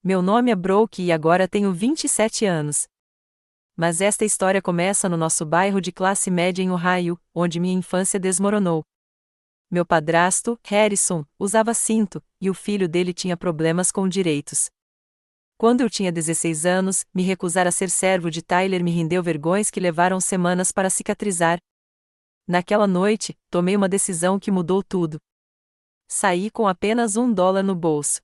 Meu nome é Brooke e agora tenho 27 anos. Mas esta história começa no nosso bairro de classe média em Ohio, onde minha infância desmoronou. Meu padrasto, Harrison, usava cinto, e o filho dele tinha problemas com direitos. Quando eu tinha 16 anos, me recusar a ser servo de Tyler me rendeu vergões que levaram semanas para cicatrizar. Naquela noite, tomei uma decisão que mudou tudo. Saí com apenas $1 no bolso.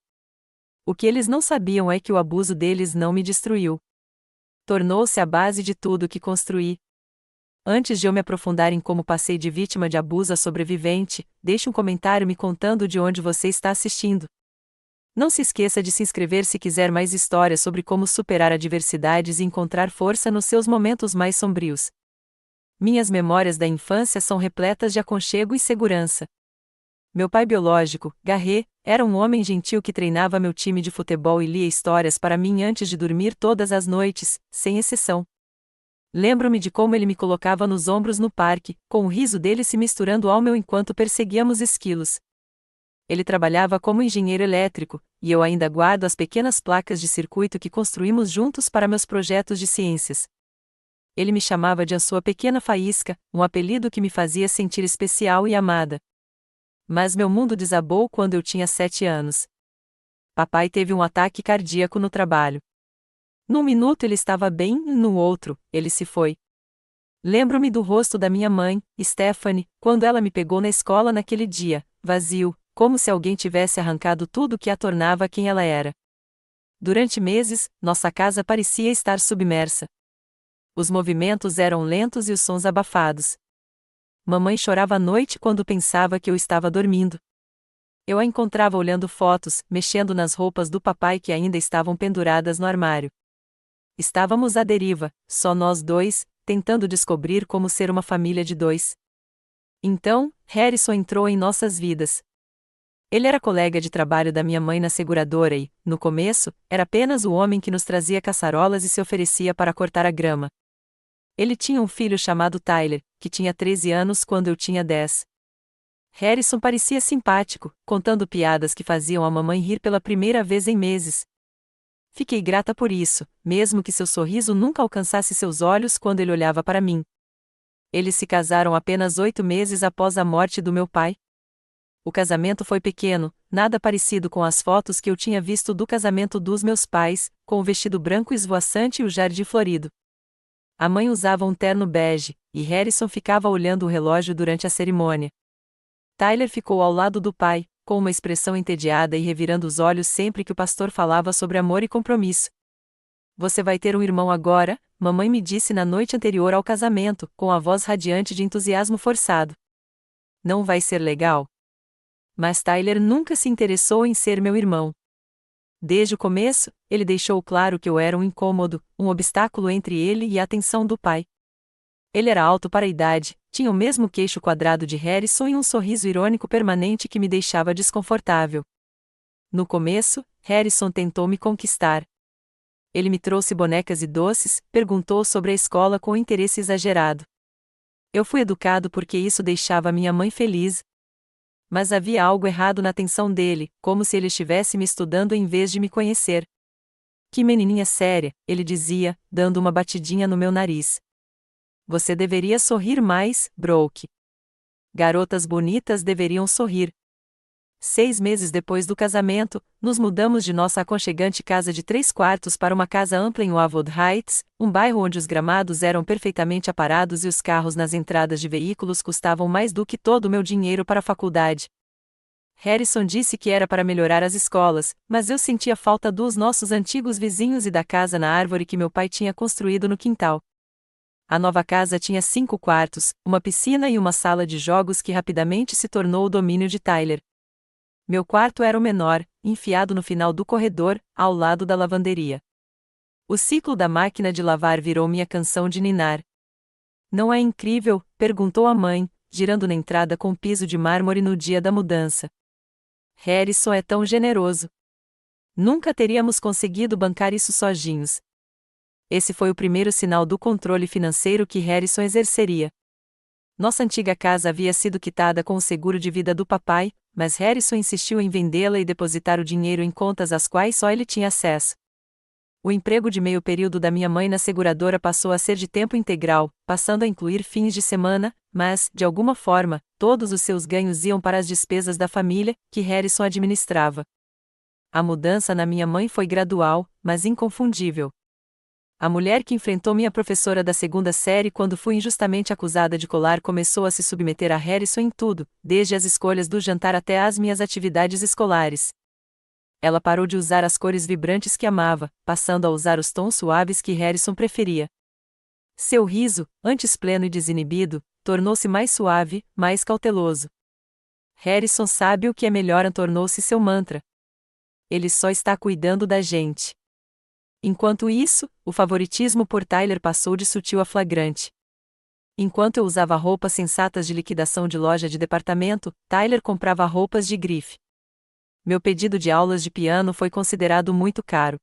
O que eles não sabiam é que o abuso deles não me destruiu. Tornou-se a base de tudo que construí. Antes de eu me aprofundar em como passei de vítima de abuso a sobrevivente, deixe um comentário me contando de onde você está assistindo. Não se esqueça de se inscrever se quiser mais histórias sobre como superar adversidades e encontrar força nos seus momentos mais sombrios. Minhas memórias da infância são repletas de aconchego e segurança. Meu pai biológico, Garrett, era um homem gentil que treinava meu time de futebol e lia histórias para mim antes de dormir todas as noites, sem exceção. Lembro-me de como ele me colocava nos ombros no parque, com o riso dele se misturando ao meu enquanto perseguíamos esquilos. Ele trabalhava como engenheiro elétrico, e eu ainda guardo as pequenas placas de circuito que construímos juntos para meus projetos de ciências. Ele me chamava de a sua pequena faísca, um apelido que me fazia sentir especial e amada. Mas meu mundo desabou quando eu tinha 7 anos. Papai teve um ataque cardíaco no trabalho. Num minuto ele estava bem, no outro, ele se foi. Lembro-me do rosto da minha mãe, Stephanie, quando ela me pegou na escola naquele dia, vazio, como se alguém tivesse arrancado tudo que a tornava quem ela era. Durante meses, nossa casa parecia estar submersa. Os movimentos eram lentos e os sons abafados. Mamãe chorava à noite quando pensava que eu estava dormindo. Eu a encontrava olhando fotos, mexendo nas roupas do papai que ainda estavam penduradas no armário. Estávamos à deriva, só nós dois, tentando descobrir como ser uma família de dois. Então, Harrison entrou em nossas vidas. Ele era colega de trabalho da minha mãe na seguradora e, no começo, era apenas o homem que nos trazia caçarolas e se oferecia para cortar a grama. Ele tinha um filho chamado Tyler, que tinha 13 anos quando eu tinha 10. Harrison parecia simpático, contando piadas que faziam a mamãe rir pela primeira vez em meses. Fiquei grata por isso, mesmo que seu sorriso nunca alcançasse seus olhos quando ele olhava para mim. Eles se casaram apenas 8 meses após a morte do meu pai. O casamento foi pequeno, nada parecido com as fotos que eu tinha visto do casamento dos meus pais, com o vestido branco esvoaçante e o jardim florido. A mãe usava um terno bege, e Harrison ficava olhando o relógio durante a cerimônia. Tyler ficou ao lado do pai, com uma expressão entediada e revirando os olhos sempre que o pastor falava sobre amor e compromisso. Você vai ter um irmão agora, mamãe me disse na noite anterior ao casamento, com a voz radiante de entusiasmo forçado. Não vai ser legal? Mas Tyler nunca se interessou em ser meu irmão. Desde o começo, ele deixou claro que eu era um incômodo, um obstáculo entre ele e a atenção do pai. Ele era alto para a idade, tinha o mesmo queixo quadrado de Harrison e um sorriso irônico permanente que me deixava desconfortável. No começo, Harrison tentou me conquistar. Ele me trouxe bonecas e doces, perguntou sobre a escola com interesse exagerado. Eu fui educado porque isso deixava minha mãe feliz. Mas havia algo errado na atenção dele, como se ele estivesse me estudando em vez de me conhecer. Que menininha séria, ele dizia, dando uma batidinha no meu nariz. Você deveria sorrir mais, Brooke. Garotas bonitas deveriam sorrir. 6 meses depois do casamento, nos mudamos de nossa aconchegante casa de 3 quartos para uma casa ampla em Wildwood Heights, um bairro onde os gramados eram perfeitamente aparados e os carros nas entradas de veículos custavam mais do que todo o meu dinheiro para a faculdade. Harrison disse que era para melhorar as escolas, mas eu sentia falta dos nossos antigos vizinhos e da casa na árvore que meu pai tinha construído no quintal. A nova casa tinha 5 quartos, uma piscina e uma sala de jogos que rapidamente se tornou o domínio de Tyler. Meu quarto era o menor, enfiado no final do corredor, ao lado da lavanderia. O ciclo da máquina de lavar virou minha canção de ninar. Não é incrível? Perguntou a mãe, girando na entrada com piso de mármore no dia da mudança. Harrison é tão generoso. Nunca teríamos conseguido bancar isso sozinhos. Esse foi o primeiro sinal do controle financeiro que Harrison exerceria. Nossa antiga casa havia sido quitada com o seguro de vida do papai, mas Harrison insistiu em vendê-la e depositar o dinheiro em contas às quais só ele tinha acesso. O emprego de meio período da minha mãe na seguradora passou a ser de tempo integral, passando a incluir fins de semana, mas, de alguma forma, todos os seus ganhos iam para as despesas da família, que Harrison administrava. A mudança na minha mãe foi gradual, mas inconfundível. A mulher que enfrentou minha professora da segunda série quando fui injustamente acusada de colar começou a se submeter a Harrison em tudo, desde as escolhas do jantar até às minhas atividades escolares. Ela parou de usar as cores vibrantes que amava, passando a usar os tons suaves que Harrison preferia. Seu riso, antes pleno e desinibido, tornou-se mais suave, mais cauteloso. Harrison sabe o que é melhor, tornou-se seu mantra. Ele só está cuidando da gente. Enquanto isso, o favoritismo por Tyler passou de sutil a flagrante. Enquanto eu usava roupas sensatas de liquidação de loja de departamento, Tyler comprava roupas de grife. Meu pedido de aulas de piano foi considerado muito caro.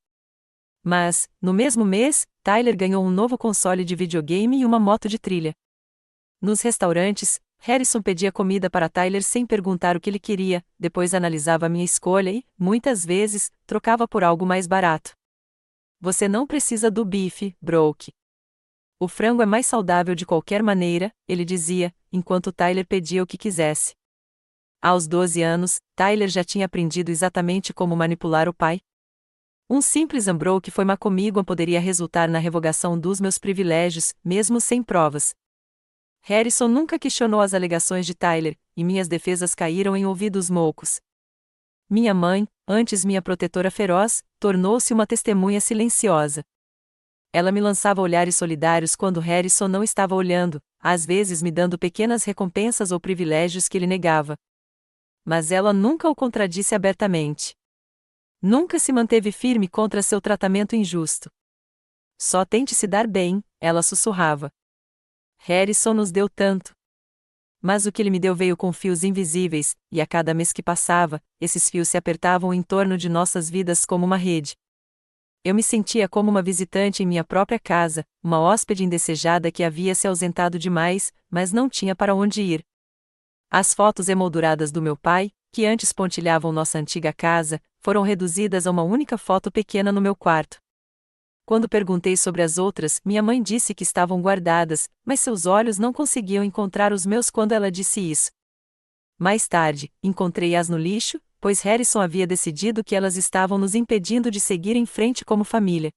Mas, no mesmo mês, Tyler ganhou um novo console de videogame e uma moto de trilha. Nos restaurantes, Harrison pedia comida para Tyler sem perguntar o que ele queria, depois analisava minha escolha e, muitas vezes, trocava por algo mais barato. Você não precisa do bife, Brooke. O frango é mais saudável de qualquer maneira, ele dizia, enquanto Tyler pedia o que quisesse. Aos 12 anos, Tyler já tinha aprendido exatamente como manipular o pai. Um simples Ambroque foi má comigo poderia resultar na revogação dos meus privilégios, mesmo sem provas. Harrison nunca questionou as alegações de Tyler, e minhas defesas caíram em ouvidos moucos. Minha mãe, antes minha protetora feroz, tornou-se uma testemunha silenciosa. Ela me lançava olhares solidários quando Harrison não estava olhando, às vezes me dando pequenas recompensas ou privilégios que ele negava. Mas ela nunca o contradisse abertamente. Nunca se manteve firme contra seu tratamento injusto. Só tente se dar bem, ela sussurrava. Harrison nos deu tanto. Mas o que ele me deu veio com fios invisíveis, e a cada mês que passava, esses fios se apertavam em torno de nossas vidas como uma rede. Eu me sentia como uma visitante em minha própria casa, uma hóspede indesejada que havia se ausentado demais, mas não tinha para onde ir. As fotos emolduradas do meu pai, que antes pontilhavam nossa antiga casa, foram reduzidas a uma única foto pequena no meu quarto. Quando perguntei sobre as outras, minha mãe disse que estavam guardadas, mas seus olhos não conseguiam encontrar os meus quando ela disse isso. Mais tarde, encontrei-as no lixo, pois Harrison havia decidido que elas estavam nos impedindo de seguir em frente como família.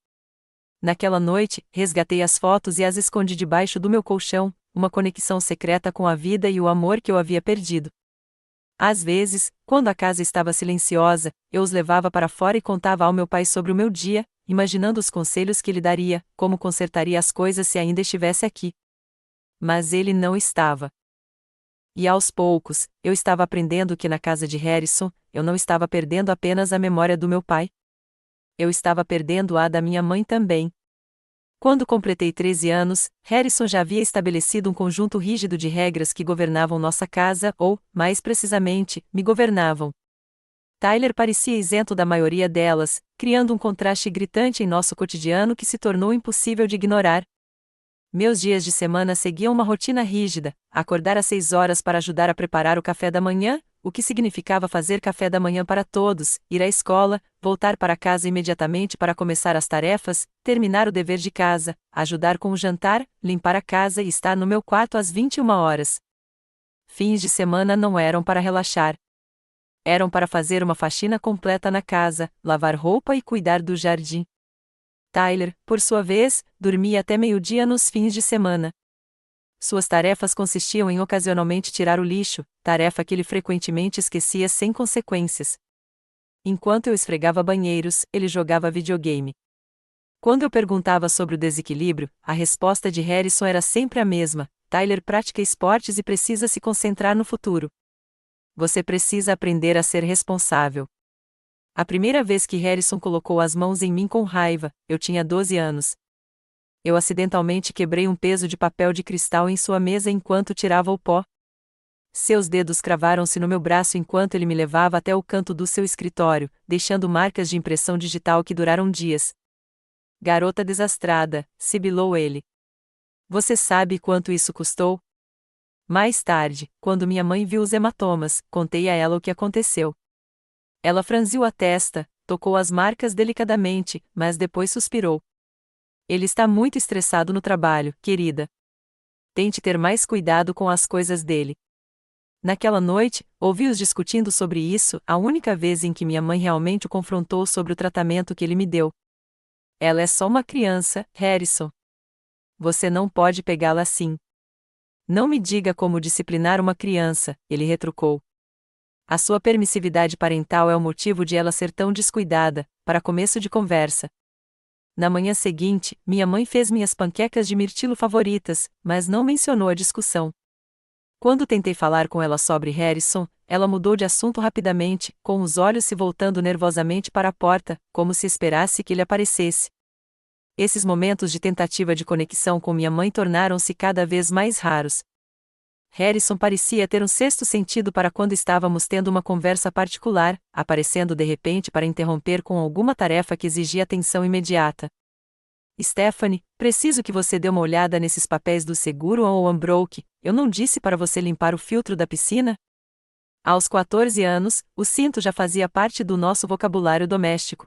Naquela noite, resgatei as fotos e as escondi debaixo do meu colchão, uma conexão secreta com a vida e o amor que eu havia perdido. Às vezes, quando a casa estava silenciosa, eu os levava para fora e contava ao meu pai sobre o meu dia, imaginando os conselhos que ele daria, como consertaria as coisas se ainda estivesse aqui. Mas ele não estava. E aos poucos, eu estava aprendendo que na casa de Harrison, eu não estava perdendo apenas a memória do meu pai. Eu estava perdendo a da minha mãe também. Quando completei 13 anos, Harrison já havia estabelecido um conjunto rígido de regras que governavam nossa casa ou, mais precisamente, me governavam. Tyler parecia isento da maioria delas, criando um contraste gritante em nosso cotidiano que se tornou impossível de ignorar. Meus dias de semana seguiam uma rotina rígida: acordar às 6 horas para ajudar a preparar o café da manhã, o que significava fazer café da manhã para todos, ir à escola, voltar para casa imediatamente para começar as tarefas, terminar o dever de casa, ajudar com o jantar, limpar a casa e estar no meu quarto às 21 horas. Fins de semana não eram para relaxar. Eram para fazer uma faxina completa na casa, lavar roupa e cuidar do jardim. Tyler, por sua vez, dormia até meio-dia nos fins de semana. Suas tarefas consistiam em ocasionalmente tirar o lixo, tarefa que ele frequentemente esquecia sem consequências. Enquanto eu esfregava banheiros, ele jogava videogame. Quando eu perguntava sobre o desequilíbrio, a resposta de Harrison era sempre a mesma: Tyler pratica esportes e precisa se concentrar no futuro. Você precisa aprender a ser responsável. A primeira vez que Harrison colocou as mãos em mim com raiva, eu tinha 12 anos. Eu acidentalmente quebrei um peso de papel de cristal em sua mesa enquanto tirava o pó. Seus dedos cravaram-se no meu braço enquanto ele me levava até o canto do seu escritório, deixando marcas de impressão digital que duraram dias. Garota desastrada, sibilou ele. Você sabe quanto isso custou? Mais tarde, quando minha mãe viu os hematomas, contei a ela o que aconteceu. Ela franziu a testa, tocou as marcas delicadamente, mas depois suspirou. Ele está muito estressado no trabalho, querida. Tente ter mais cuidado com as coisas dele. Naquela noite, ouvi-os discutindo sobre isso, a única vez em que minha mãe realmente o confrontou sobre o tratamento que ele me deu. Ela é só uma criança, Harrison. Você não pode pegá-la assim. Não me diga como disciplinar uma criança, ele retrucou. A sua permissividade parental é o motivo de ela ser tão descuidada, para começo de conversa. Na manhã seguinte, minha mãe fez minhas panquecas de mirtilo favoritas, mas não mencionou a discussão. Quando tentei falar com ela sobre Harrison, ela mudou de assunto rapidamente, com os olhos se voltando nervosamente para a porta, como se esperasse que ele aparecesse. Esses momentos de tentativa de conexão com minha mãe tornaram-se cada vez mais raros. Harrison parecia ter um sexto sentido para quando estávamos tendo uma conversa particular, aparecendo de repente para interromper com alguma tarefa que exigia atenção imediata. Stephanie, preciso que você dê uma olhada nesses papéis do seguro ou Unbroke. Eu não disse para você limpar o filtro da piscina? Aos 14 anos, o cinto já fazia parte do nosso vocabulário doméstico.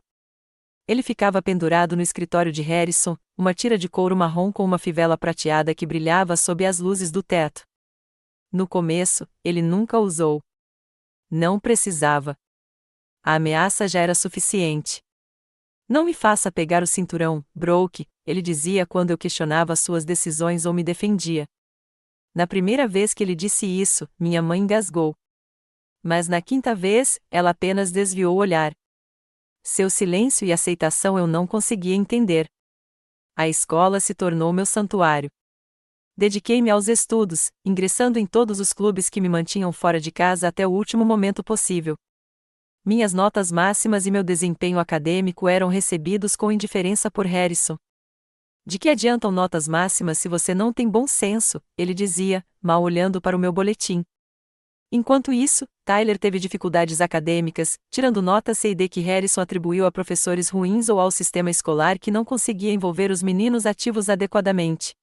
Ele ficava pendurado no escritório de Harrison, uma tira de couro marrom com uma fivela prateada que brilhava sob as luzes do teto. No começo, ele nunca usou. Não precisava. A ameaça já era suficiente. Não me faça pegar o cinturão, Brooke, ele dizia quando eu questionava suas decisões ou me defendia. Na primeira vez que ele disse isso, minha mãe engasgou. Mas na quinta vez, ela apenas desviou o olhar. Seu silêncio e aceitação eu não conseguia entender. A escola se tornou meu santuário. Dediquei-me aos estudos, ingressando em todos os clubes que me mantinham fora de casa até o último momento possível. Minhas notas máximas e meu desempenho acadêmico eram recebidos com indiferença por Harrison. De que adiantam notas máximas se você não tem bom senso? Ele dizia, mal olhando para o meu boletim. Enquanto isso, Tyler teve dificuldades acadêmicas, tirando notas C e D que Harrison atribuiu a professores ruins ou ao sistema escolar que não conseguia envolver os meninos ativos adequadamente.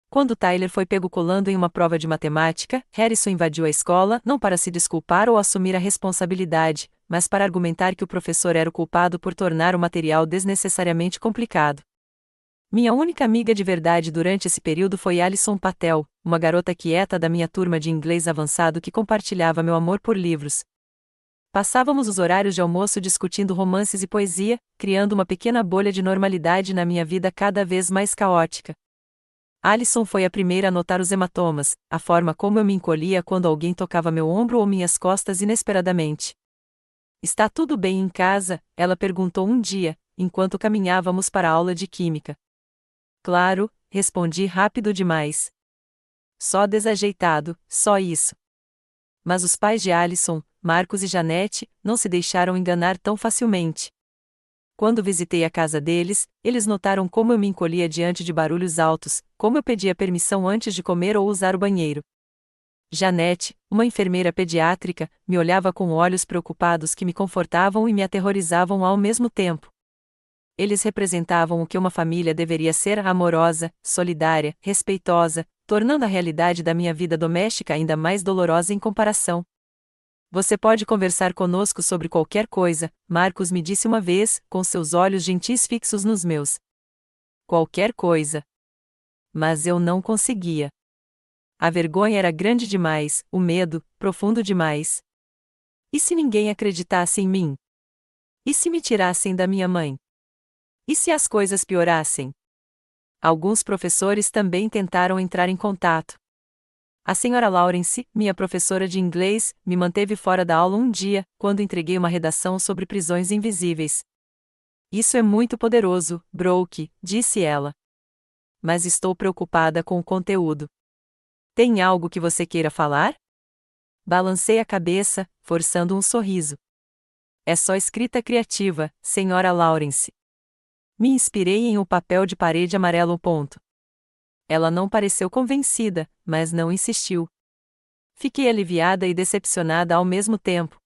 Quando Tyler foi pego colando em uma prova de matemática, Harrison invadiu a escola não para se desculpar ou assumir a responsabilidade, mas para argumentar que o professor era o culpado por tornar o material desnecessariamente complicado. Minha única amiga de verdade durante esse período foi Alison Patel, uma garota quieta da minha turma de inglês avançado que compartilhava meu amor por livros. Passávamos os horários de almoço discutindo romances e poesia, criando uma pequena bolha de normalidade na minha vida cada vez mais caótica. Alison foi a primeira a notar os hematomas, a forma como eu me encolhia quando alguém tocava meu ombro ou minhas costas inesperadamente. Está tudo bem em casa? Ela perguntou um dia, enquanto caminhávamos para a aula de química. Claro, respondi rápido demais. Só desajeitado, só isso. Mas os pais de Alison, Marcos e Janete, não se deixaram enganar tão facilmente. Quando visitei a casa deles, eles notaram como eu me encolhia diante de barulhos altos, como eu pedia permissão antes de comer ou usar o banheiro. Janete, uma enfermeira pediátrica, me olhava com olhos preocupados que me confortavam e me aterrorizavam ao mesmo tempo. Eles representavam o que uma família deveria ser: amorosa, solidária, respeitosa, tornando a realidade da minha vida doméstica ainda mais dolorosa em comparação. Você pode conversar conosco sobre qualquer coisa, Marcos me disse uma vez, com seus olhos gentis fixos nos meus. Qualquer coisa. Mas eu não conseguia. A vergonha era grande demais, o medo, profundo demais. E se ninguém acreditasse em mim? E se me tirassem da minha mãe? E se as coisas piorassem? Alguns professores também tentaram entrar em contato. A senhora Lawrence, minha professora de inglês, me manteve fora da aula um dia, quando entreguei uma redação sobre prisões invisíveis. Isso é muito poderoso, Brooke, disse ela. Mas estou preocupada com o conteúdo. Tem algo que você queira falar? Balancei a cabeça, forçando um sorriso. É só escrita criativa, senhora Lawrence. Me inspirei em um papel de parede amarelo. Ela não pareceu convencida, mas não insistiu. Fiquei aliviada e decepcionada ao mesmo tempo.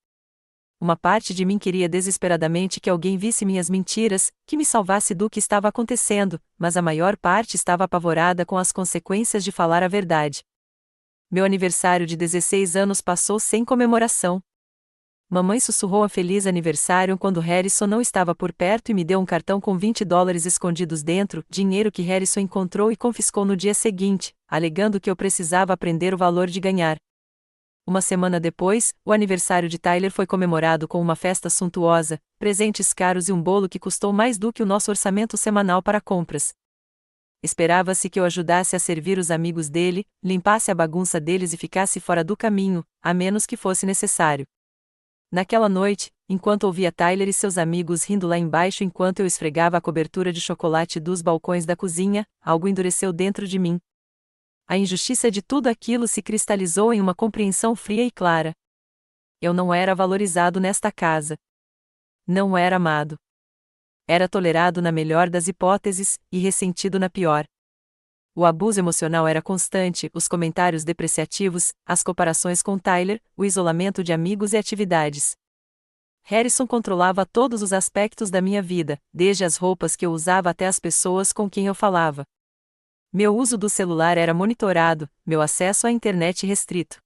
Uma parte de mim queria desesperadamente que alguém visse minhas mentiras, que me salvasse do que estava acontecendo, mas a maior parte estava apavorada com as consequências de falar a verdade. Meu aniversário de 16 anos passou sem comemoração. Mamãe sussurrou um feliz aniversário quando Harrison não estava por perto e me deu um cartão com $20 escondidos dentro, dinheiro que Harrison encontrou e confiscou no dia seguinte, alegando que eu precisava aprender o valor de ganhar. Uma semana depois, o aniversário de Tyler foi comemorado com uma festa suntuosa, presentes caros e um bolo que custou mais do que o nosso orçamento semanal para compras. Esperava-se que eu ajudasse a servir os amigos dele, limpasse a bagunça deles e ficasse fora do caminho, a menos que fosse necessário. Naquela noite, enquanto ouvia Tyler e seus amigos rindo lá embaixo enquanto eu esfregava a cobertura de chocolate dos balcões da cozinha, algo endureceu dentro de mim. A injustiça de tudo aquilo se cristalizou em uma compreensão fria e clara. Eu não era valorizado nesta casa. Não era amado. Era tolerado na melhor das hipóteses, e ressentido na pior. O abuso emocional era constante, os comentários depreciativos, as comparações com Tyler, o isolamento de amigos e atividades. Harrison controlava todos os aspectos da minha vida, desde as roupas que eu usava até as pessoas com quem eu falava. Meu uso do celular era monitorado, meu acesso à internet restrito.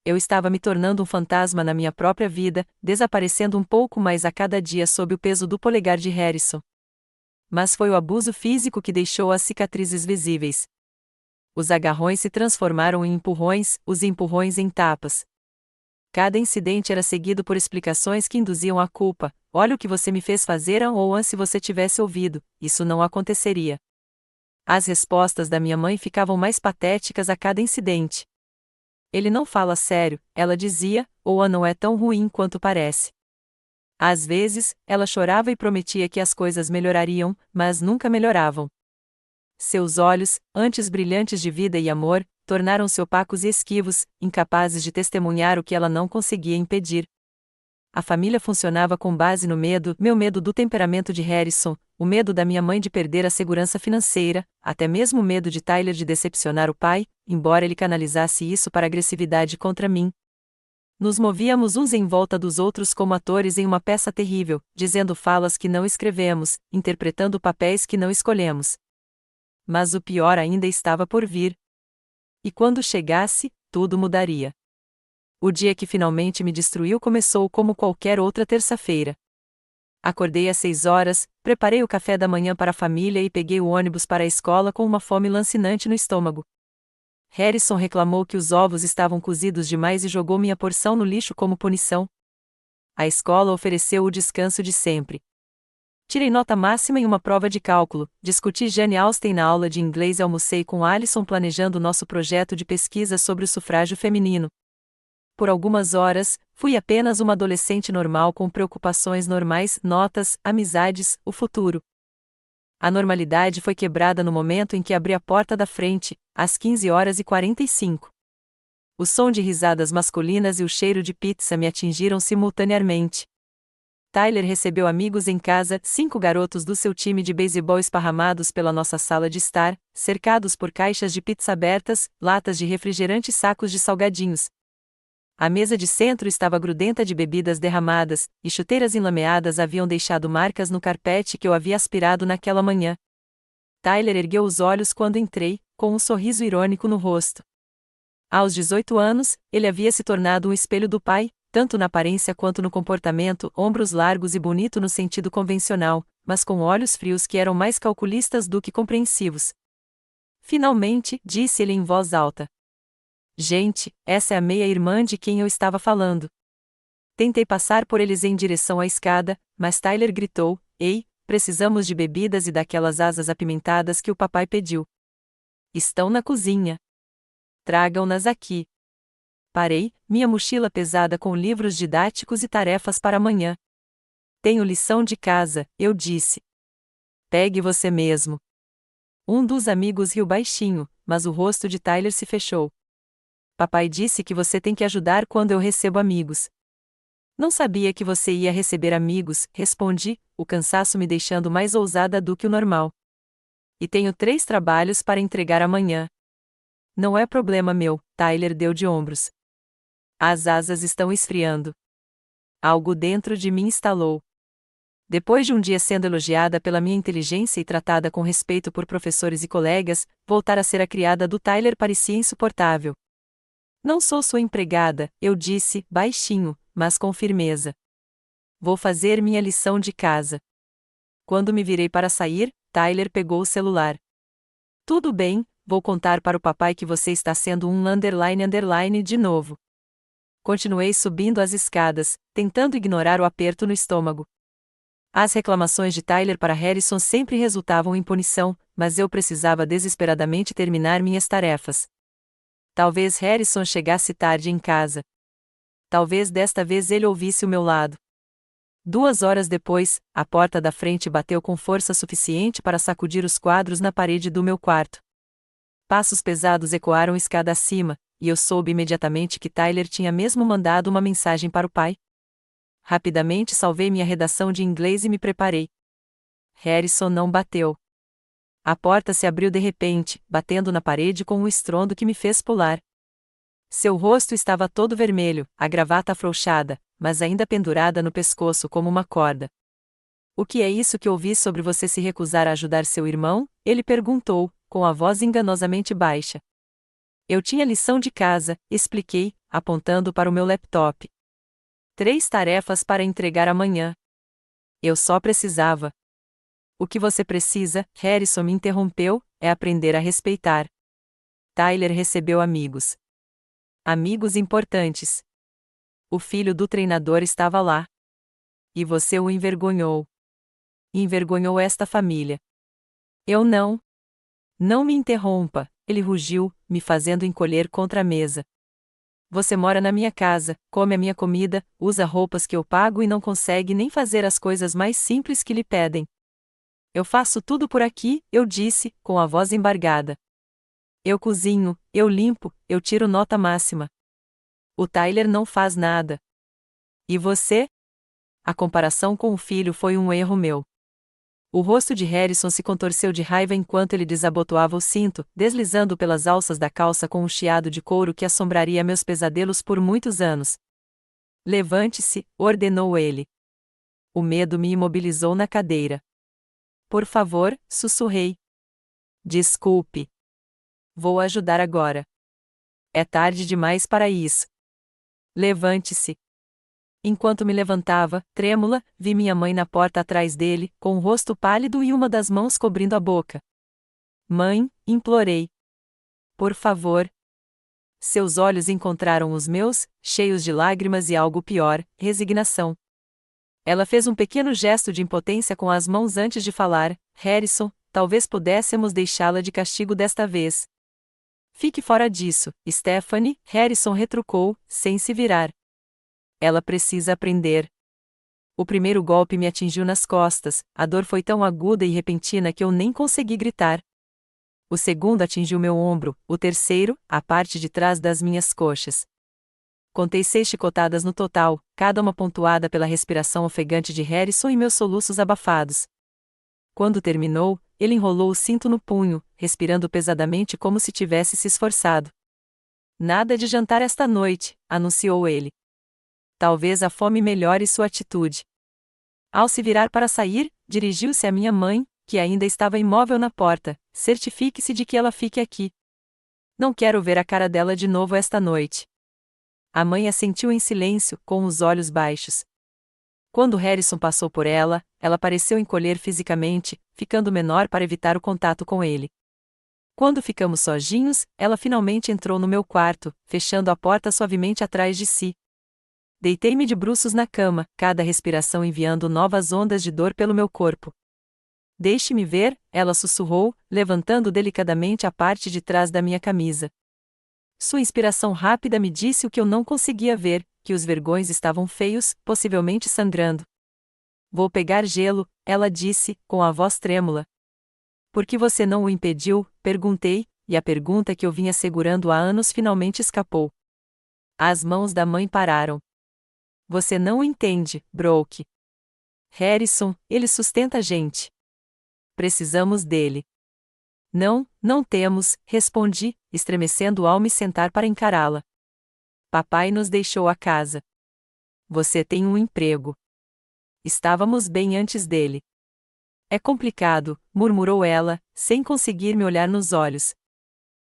Eu estava me tornando um fantasma na minha própria vida, desaparecendo um pouco mais a cada dia sob o peso do polegar de Harrison. Mas foi o abuso físico que deixou as cicatrizes visíveis. Os agarrões se transformaram em empurrões, os empurrões em tapas. Cada incidente era seguido por explicações que induziam a culpa. Olha o que você me fez fazer, ou se você tivesse ouvido, isso não aconteceria. As respostas da minha mãe ficavam mais patéticas a cada incidente. Ele não fala sério, ela dizia, ou não é tão ruim quanto parece. Às vezes, ela chorava e prometia que as coisas melhorariam, mas nunca melhoravam. Seus olhos, antes brilhantes de vida e amor, tornaram-se opacos e esquivos, incapazes de testemunhar o que ela não conseguia impedir. A família funcionava com base no medo, meu medo do temperamento de Harrison, o medo da minha mãe de perder a segurança financeira, até mesmo o medo de Tyler de decepcionar o pai, embora ele canalizasse isso para agressividade contra mim. Nos movíamos uns em volta dos outros como atores em uma peça terrível, dizendo falas que não escrevemos, interpretando papéis que não escolhemos. Mas o pior ainda estava por vir. E quando chegasse, tudo mudaria. O dia que finalmente me destruiu começou como qualquer outra terça-feira. Acordei às 6 horas, preparei o café da manhã para a família e peguei o ônibus para a escola com uma fome lancinante no estômago. Harrison reclamou que os ovos estavam cozidos demais e jogou minha porção no lixo como punição. A escola ofereceu o descanso de sempre. Tirei nota máxima em uma prova de cálculo, discuti Jane Austen na aula de inglês e almocei com Alison planejando nosso projeto de pesquisa sobre o sufrágio feminino. Por algumas horas, fui apenas uma adolescente normal com preocupações normais, notas, amizades, o futuro. A normalidade foi quebrada no momento em que abri a porta da frente, às 15h45. O som de risadas masculinas e o cheiro de pizza me atingiram simultaneamente. Tyler recebeu amigos em casa, 5 garotos do seu time de beisebol esparramados pela nossa sala de estar, cercados por caixas de pizza abertas, latas de refrigerante e sacos de salgadinhos. A mesa de centro estava grudenta de bebidas derramadas, e chuteiras enlameadas haviam deixado marcas no carpete que eu havia aspirado naquela manhã. Tyler ergueu os olhos quando entrei, com um sorriso irônico no rosto. Aos 18 anos, ele havia se tornado um espelho do pai, tanto na aparência quanto no comportamento, ombros largos e bonito no sentido convencional, mas com olhos frios que eram mais calculistas do que compreensivos. Finalmente, disse ele em voz alta. Gente, essa é a meia-irmã de quem eu estava falando. Tentei passar por eles em direção à escada, mas Tyler gritou, Ei, precisamos de bebidas e daquelas asas apimentadas que o papai pediu. Estão na cozinha. Tragam-nas aqui. Parei, minha mochila pesada com livros didáticos e tarefas para amanhã. Tenho lição de casa, eu disse. Pegue você mesmo. Um dos amigos riu baixinho, mas o rosto de Tyler se fechou. Papai disse que você tem que ajudar quando eu recebo amigos. Não sabia que você ia receber amigos, respondi, o cansaço me deixando mais ousada do que o normal. E tenho 3 trabalhos para entregar amanhã. Não é problema meu, Tyler deu de ombros. As asas estão esfriando. Algo dentro de mim estalou. Depois de um dia sendo elogiada pela minha inteligência e tratada com respeito por professores e colegas, voltar a ser a criada do Tyler parecia insuportável. Não sou sua empregada, eu disse, baixinho, mas com firmeza. Vou fazer minha lição de casa. Quando me virei para sair, Tyler pegou o celular. Tudo bem, vou contar para o papai que você está sendo um underline de novo. Continuei subindo as escadas, tentando ignorar o aperto no estômago. As reclamações de Tyler para Harrison sempre resultavam em punição, mas eu precisava desesperadamente terminar minhas tarefas. Talvez Harrison chegasse tarde em casa. Talvez desta vez ele ouvisse o meu lado. 2 horas depois, a porta da frente bateu com força suficiente para sacudir os quadros na parede do meu quarto. Passos pesados ecoaram escada acima, e eu soube imediatamente que Tyler tinha mesmo mandado uma mensagem para o pai. Rapidamente salvei minha redação de inglês e me preparei. Harrison não bateu. A porta se abriu de repente, batendo na parede com um estrondo que me fez pular. Seu rosto estava todo vermelho, a gravata afrouxada, mas ainda pendurada no pescoço como uma corda. O que é isso que ouvi sobre você se recusar a ajudar seu irmão? Ele perguntou, com a voz enganosamente baixa. Eu tinha lição de casa, expliquei, apontando para o meu laptop. 3 tarefas para entregar amanhã. Eu só precisava. O que você precisa, Harrison me interrompeu, é aprender a respeitar. Tyler recebeu amigos. Amigos importantes. O filho do treinador estava lá. E você o envergonhou. Envergonhou esta família. Eu não. Não me interrompa, ele rugiu, me fazendo encolher contra a mesa. Você mora na minha casa, come a minha comida, usa roupas que eu pago e não consegue nem fazer as coisas mais simples que lhe pedem. Eu faço tudo por aqui, eu disse, com a voz embargada. Eu cozinho, eu limpo, eu tiro nota máxima. O Tyler não faz nada. E você? A comparação com o filho foi um erro meu. O rosto de Harrison se contorceu de raiva enquanto ele desabotoava o cinto, deslizando pelas alças da calça com um chiado de couro que assombraria meus pesadelos por muitos anos. Levante-se, ordenou ele. O medo me imobilizou na cadeira. Por favor, sussurrei. Desculpe. Vou ajudar agora. É tarde demais para isso. Levante-se. Enquanto me levantava, trêmula, vi minha mãe na porta atrás dele, com o rosto pálido e uma das mãos cobrindo a boca. Mãe, implorei. Por favor. Seus olhos encontraram os meus, cheios de lágrimas e algo pior, resignação. Ela fez um pequeno gesto de impotência com as mãos antes de falar. Harrison, talvez pudéssemos deixá-la de castigo desta vez. Fique fora disso, Stephanie, Harrison retrucou, sem se virar. Ela precisa aprender. O primeiro golpe me atingiu nas costas, a dor foi tão aguda e repentina que eu nem consegui gritar. O segundo atingiu meu ombro, o terceiro, a parte de trás das minhas coxas. Contei 6 chicotadas no total, cada uma pontuada pela respiração ofegante de Harrison e meus soluços abafados. Quando terminou, ele enrolou o cinto no punho, respirando pesadamente como se tivesse se esforçado. Nada de jantar esta noite, anunciou ele. Talvez a fome melhore sua atitude. Ao se virar para sair, dirigiu-se à minha mãe, que ainda estava imóvel na porta. Certifique-se de que ela fique aqui. Não quero ver a cara dela de novo esta noite. A mãe assentiu em silêncio, com os olhos baixos. Quando Harrison passou por ela, ela pareceu encolher fisicamente, ficando menor para evitar o contato com ele. Quando ficamos sozinhos, ela finalmente entrou no meu quarto, fechando a porta suavemente atrás de si. Deitei-me de bruços na cama, cada respiração enviando novas ondas de dor pelo meu corpo. Deixe-me ver, ela sussurrou, levantando delicadamente a parte de trás da minha camisa. Sua inspiração rápida me disse o que eu não conseguia ver, que os vergões estavam feios, possivelmente sangrando. Vou pegar gelo, ela disse, com a voz trêmula. Por que você não o impediu? Perguntei, e a pergunta que eu vinha segurando há anos finalmente escapou. As mãos da mãe pararam. Você não o entende, Brooke. Harrison, ele sustenta a gente. Precisamos dele. Não, não temos, respondi, estremecendo ao me sentar para encará-la. Papai nos deixou a casa. Você tem um emprego. Estávamos bem antes dele. É complicado, murmurou ela, sem conseguir me olhar nos olhos.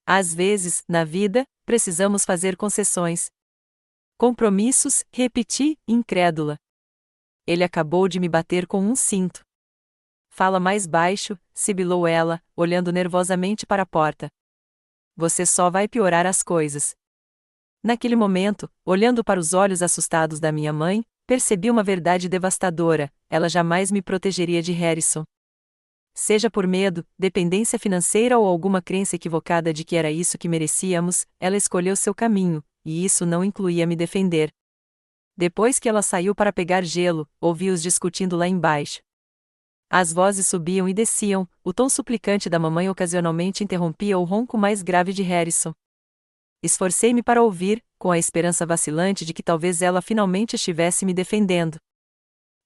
Às vezes, na vida, precisamos fazer concessões. Compromissos, repeti, incrédula. Ele acabou de me bater com um cinto. Fala mais baixo, sibilou ela, olhando nervosamente para a porta. Você só vai piorar as coisas. Naquele momento, olhando para os olhos assustados da minha mãe, percebi uma verdade devastadora: ela jamais me protegeria de Harrison. Seja por medo, dependência financeira ou alguma crença equivocada de que era isso que merecíamos, ela escolheu seu caminho, e isso não incluía me defender. Depois que ela saiu para pegar gelo, ouvi-os discutindo lá embaixo. As vozes subiam e desciam, o tom suplicante da mamãe ocasionalmente interrompia o ronco mais grave de Harrison. Esforcei-me para ouvir, com a esperança vacilante de que talvez ela finalmente estivesse me defendendo.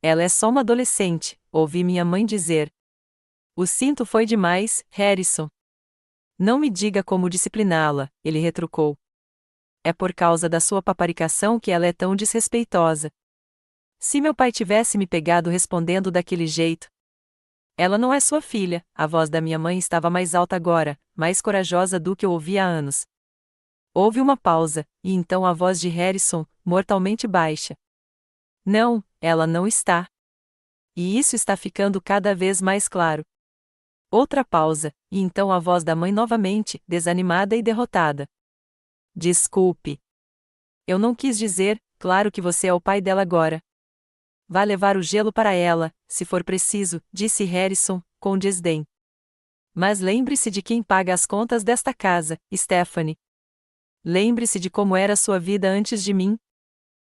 Ela é só uma adolescente, ouvi minha mãe dizer. O cinto foi demais, Harrison. Não me diga como discipliná-la, ele retrucou. É por causa da sua paparicação que ela é tão desrespeitosa. Se meu pai tivesse me pegado respondendo daquele jeito. Ela não é sua filha, a voz da minha mãe estava mais alta agora, mais corajosa do que eu ouvia há anos. Houve uma pausa, e então a voz de Harrison, mortalmente baixa. Não, ela não está. E isso está ficando cada vez mais claro. Outra pausa, e então a voz da mãe novamente, desanimada e derrotada. Desculpe. Eu não quis dizer, claro que você é o pai dela agora. Vá levar o gelo para ela, se for preciso, disse Harrison, com desdém. Mas lembre-se de quem paga as contas desta casa, Stephanie. Lembre-se de como era sua vida antes de mim.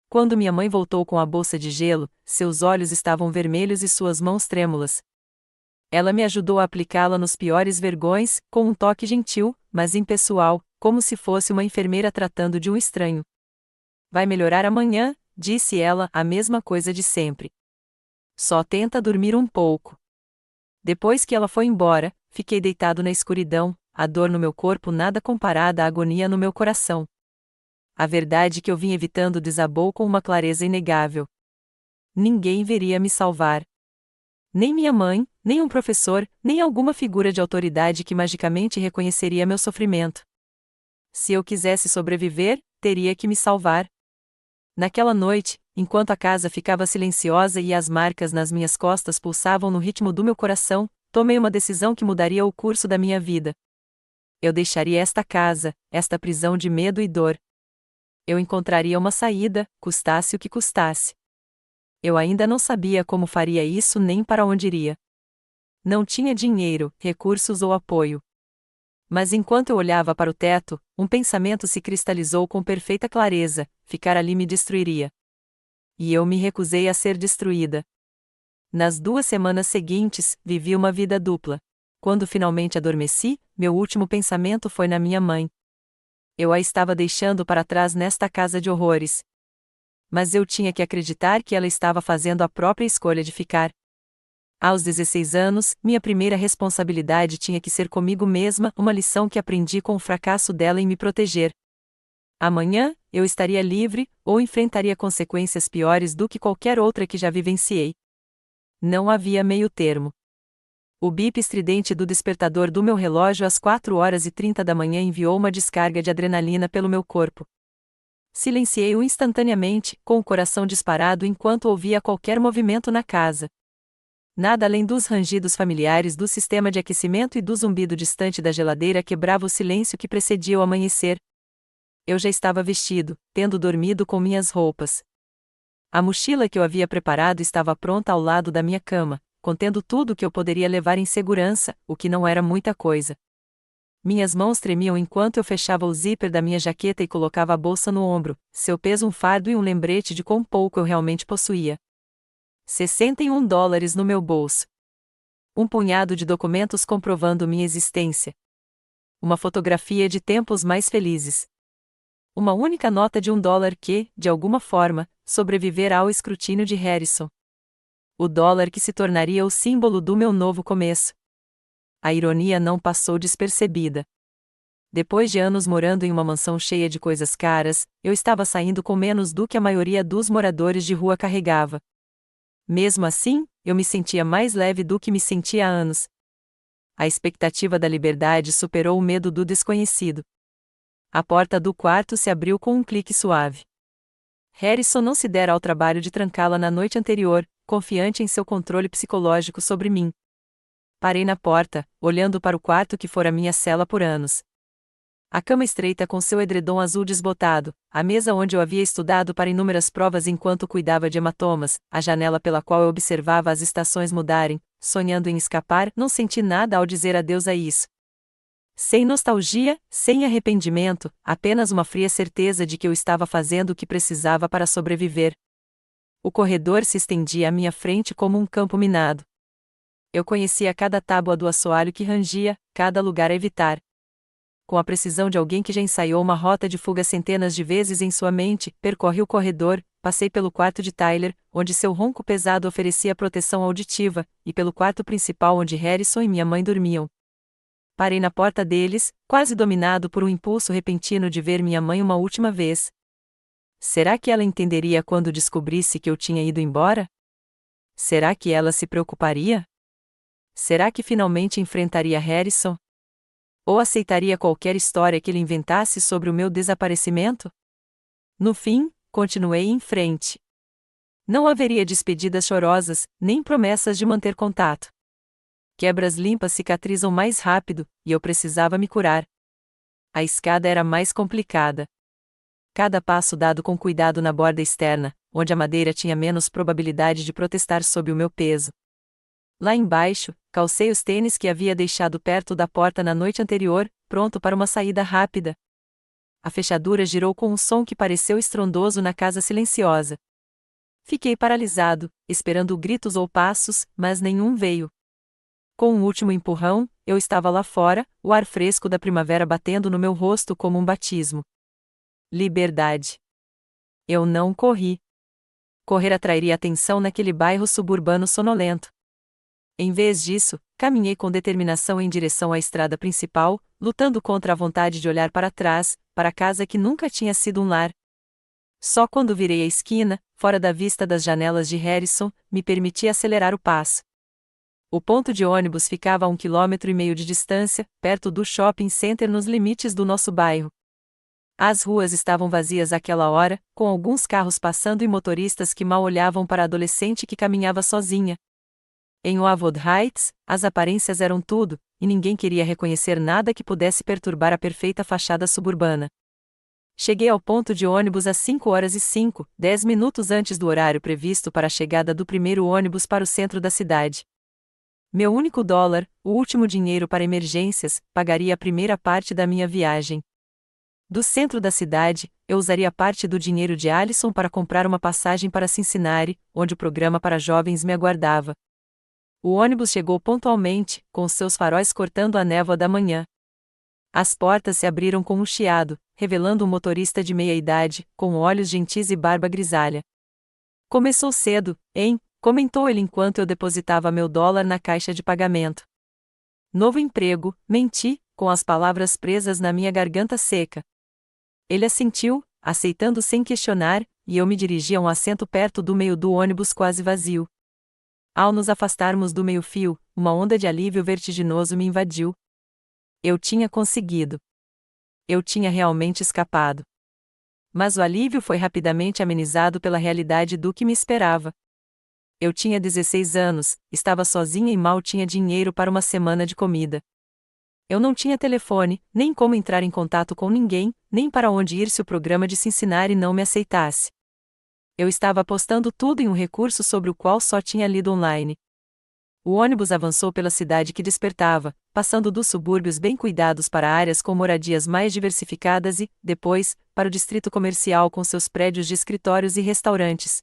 Quando minha mãe voltou com a bolsa de gelo, seus olhos estavam vermelhos e suas mãos trêmulas. Ela me ajudou a aplicá-la nos piores vergões, com um toque gentil, mas impessoal, como se fosse uma enfermeira tratando de um estranho. Vai melhorar amanhã, disse ela, a mesma coisa de sempre. Só tenta dormir um pouco. Depois que ela foi embora, fiquei deitado na escuridão, a dor no meu corpo nada comparada à agonia no meu coração. A verdade que eu vim evitando desabou com uma clareza inegável. Ninguém viria me salvar. Nem minha mãe, nem um professor, nem alguma figura de autoridade que magicamente reconheceria meu sofrimento. Se eu quisesse sobreviver, teria que me salvar. Naquela noite, enquanto a casa ficava silenciosa e as marcas nas minhas costas pulsavam no ritmo do meu coração, tomei uma decisão que mudaria o curso da minha vida. Eu deixaria esta casa, esta prisão de medo e dor. Eu encontraria uma saída, custasse o que custasse. Eu ainda não sabia como faria isso nem para onde iria. Não tinha dinheiro, recursos ou apoio. Mas enquanto eu olhava para o teto, um pensamento se cristalizou com perfeita clareza: ficar ali me destruiria. E eu me recusei a ser destruída. Nas 2 semanas seguintes, vivi uma vida dupla. Quando finalmente adormeci, meu último pensamento foi na minha mãe. Eu a estava deixando para trás nesta casa de horrores. Mas eu tinha que acreditar que ela estava fazendo a própria escolha de ficar. Aos 16 anos, minha primeira responsabilidade tinha que ser comigo mesma, uma lição que aprendi com o fracasso dela em me proteger. Amanhã, eu estaria livre, ou enfrentaria consequências piores do que qualquer outra que já vivenciei. Não havia meio termo. O bip estridente do despertador do meu relógio às 4h30 da manhã enviou uma descarga de adrenalina pelo meu corpo. Silenciei-o instantaneamente, com o coração disparado enquanto ouvia qualquer movimento na casa. Nada além dos rangidos familiares do sistema de aquecimento e do zumbido distante da geladeira quebrava o silêncio que precedia o amanhecer. Eu já estava vestido, tendo dormido com minhas roupas. A mochila que eu havia preparado estava pronta ao lado da minha cama, contendo tudo o que eu poderia levar em segurança, o que não era muita coisa. Minhas mãos tremiam enquanto eu fechava o zíper da minha jaqueta e colocava a bolsa no ombro, seu peso um fardo e um lembrete de quão pouco eu realmente possuía. $61 no meu bolso. Um punhado de documentos comprovando minha existência. Uma fotografia de tempos mais felizes. Uma única nota de $1 que, de alguma forma, sobrevivera ao escrutínio de Harrison. O dólar que se tornaria o símbolo do meu novo começo. A ironia não passou despercebida. Depois de anos morando em uma mansão cheia de coisas caras, eu estava saindo com menos do que a maioria dos moradores de rua carregava. Mesmo assim, eu me sentia mais leve do que me sentia há anos. A expectativa da liberdade superou o medo do desconhecido. A porta do quarto se abriu com um clique suave. Harrison não se dera ao trabalho de trancá-la na noite anterior, confiante em seu controle psicológico sobre mim. Parei na porta, olhando para o quarto que fora minha cela por anos. A cama estreita com seu edredom azul desbotado, a mesa onde eu havia estudado para inúmeras provas enquanto cuidava de hematomas, a janela pela qual eu observava as estações mudarem, sonhando em escapar, não senti nada ao dizer adeus a isso. Sem nostalgia, sem arrependimento, apenas uma fria certeza de que eu estava fazendo o que precisava para sobreviver. O corredor se estendia à minha frente como um campo minado. Eu conhecia cada tábua do assoalho que rangia, cada lugar a evitar. Com a precisão de alguém que já ensaiou uma rota de fuga centenas de vezes em sua mente, percorri o corredor, passei pelo quarto de Tyler, onde seu ronco pesado oferecia proteção auditiva, e pelo quarto principal onde Harrison e minha mãe dormiam. Parei na porta deles, quase dominado por um impulso repentino de ver minha mãe uma última vez. Será que ela entenderia quando descobrisse que eu tinha ido embora? Será que ela se preocuparia? Será que finalmente enfrentaria Harrison? Ou aceitaria qualquer história que ele inventasse sobre o meu desaparecimento? No fim, continuei em frente. Não haveria despedidas chorosas, nem promessas de manter contato. Quebras limpas cicatrizam mais rápido, e eu precisava me curar. A escada era mais complicada. Cada passo dado com cuidado na borda externa, onde a madeira tinha menos probabilidade de protestar sob o meu peso. Lá embaixo, calcei os tênis que havia deixado perto da porta na noite anterior, pronto para uma saída rápida. A fechadura girou com um som que pareceu estrondoso na casa silenciosa. Fiquei paralisado, esperando gritos ou passos, mas nenhum veio. Com um último empurrão, eu estava lá fora, o ar fresco da primavera batendo no meu rosto como um batismo. Liberdade. Eu não corri. Correr atrairia atenção naquele bairro suburbano sonolento. Em vez disso, caminhei com determinação em direção à estrada principal, lutando contra a vontade de olhar para trás, para a casa que nunca tinha sido um lar. Só quando virei a esquina, fora da vista das janelas de Harrison, me permiti acelerar o passo. O ponto de ônibus ficava a 1,5 km de distância, perto do shopping center nos limites do nosso bairro. As ruas estavam vazias àquela hora, com alguns carros passando e motoristas que mal olhavam para a adolescente que caminhava sozinha. Em Wildwood Heights, as aparências eram tudo, e ninguém queria reconhecer nada que pudesse perturbar a perfeita fachada suburbana. Cheguei ao ponto de ônibus às 5h05, 10 minutos antes do horário previsto para a chegada do primeiro ônibus para o centro da cidade. Meu único dólar, o último dinheiro para emergências, pagaria a primeira parte da minha viagem. Do centro da cidade, eu usaria parte do dinheiro de Allison para comprar uma passagem para Cincinnati, onde o programa para jovens me aguardava. O ônibus chegou pontualmente, com seus faróis cortando a névoa da manhã. As portas se abriram com um chiado, revelando um motorista de meia-idade, com olhos gentis e barba grisalha. Começou cedo, hein? Comentou ele enquanto eu depositava meu dólar na caixa de pagamento. Novo emprego, menti, com as palavras presas na minha garganta seca. Ele assentiu, aceitando sem questionar, e eu me dirigi a um assento perto do meio do ônibus quase vazio. Ao nos afastarmos do meio-fio, uma onda de alívio vertiginoso me invadiu. Eu tinha conseguido. Eu tinha realmente escapado. Mas o alívio foi rapidamente amenizado pela realidade do que me esperava. Eu tinha 16 anos, estava sozinha e mal tinha dinheiro para uma semana de comida. Eu não tinha telefone, nem como entrar em contato com ninguém, nem para onde ir se o programa de Cincinnati não me aceitasse. Eu estava apostando tudo em um recurso sobre o qual só tinha lido online. O ônibus avançou pela cidade que despertava, passando dos subúrbios bem cuidados para áreas com moradias mais diversificadas e, depois, para o distrito comercial com seus prédios de escritórios e restaurantes.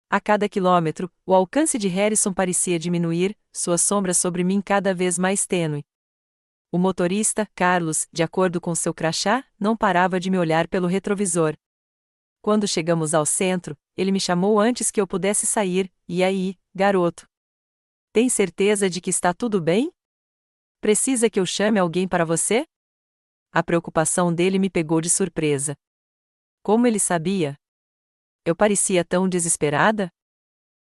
A cada quilômetro, o alcance de Harrison parecia diminuir, sua sombra sobre mim cada vez mais tênue. O motorista, Carlos, de acordo com seu crachá, não parava de me olhar pelo retrovisor. Quando chegamos ao centro, ele me chamou antes que eu pudesse sair. E aí, garoto? Tem certeza de que está tudo bem? Precisa que eu chame alguém para você? A preocupação dele me pegou de surpresa. Como ele sabia? Eu parecia tão desesperada?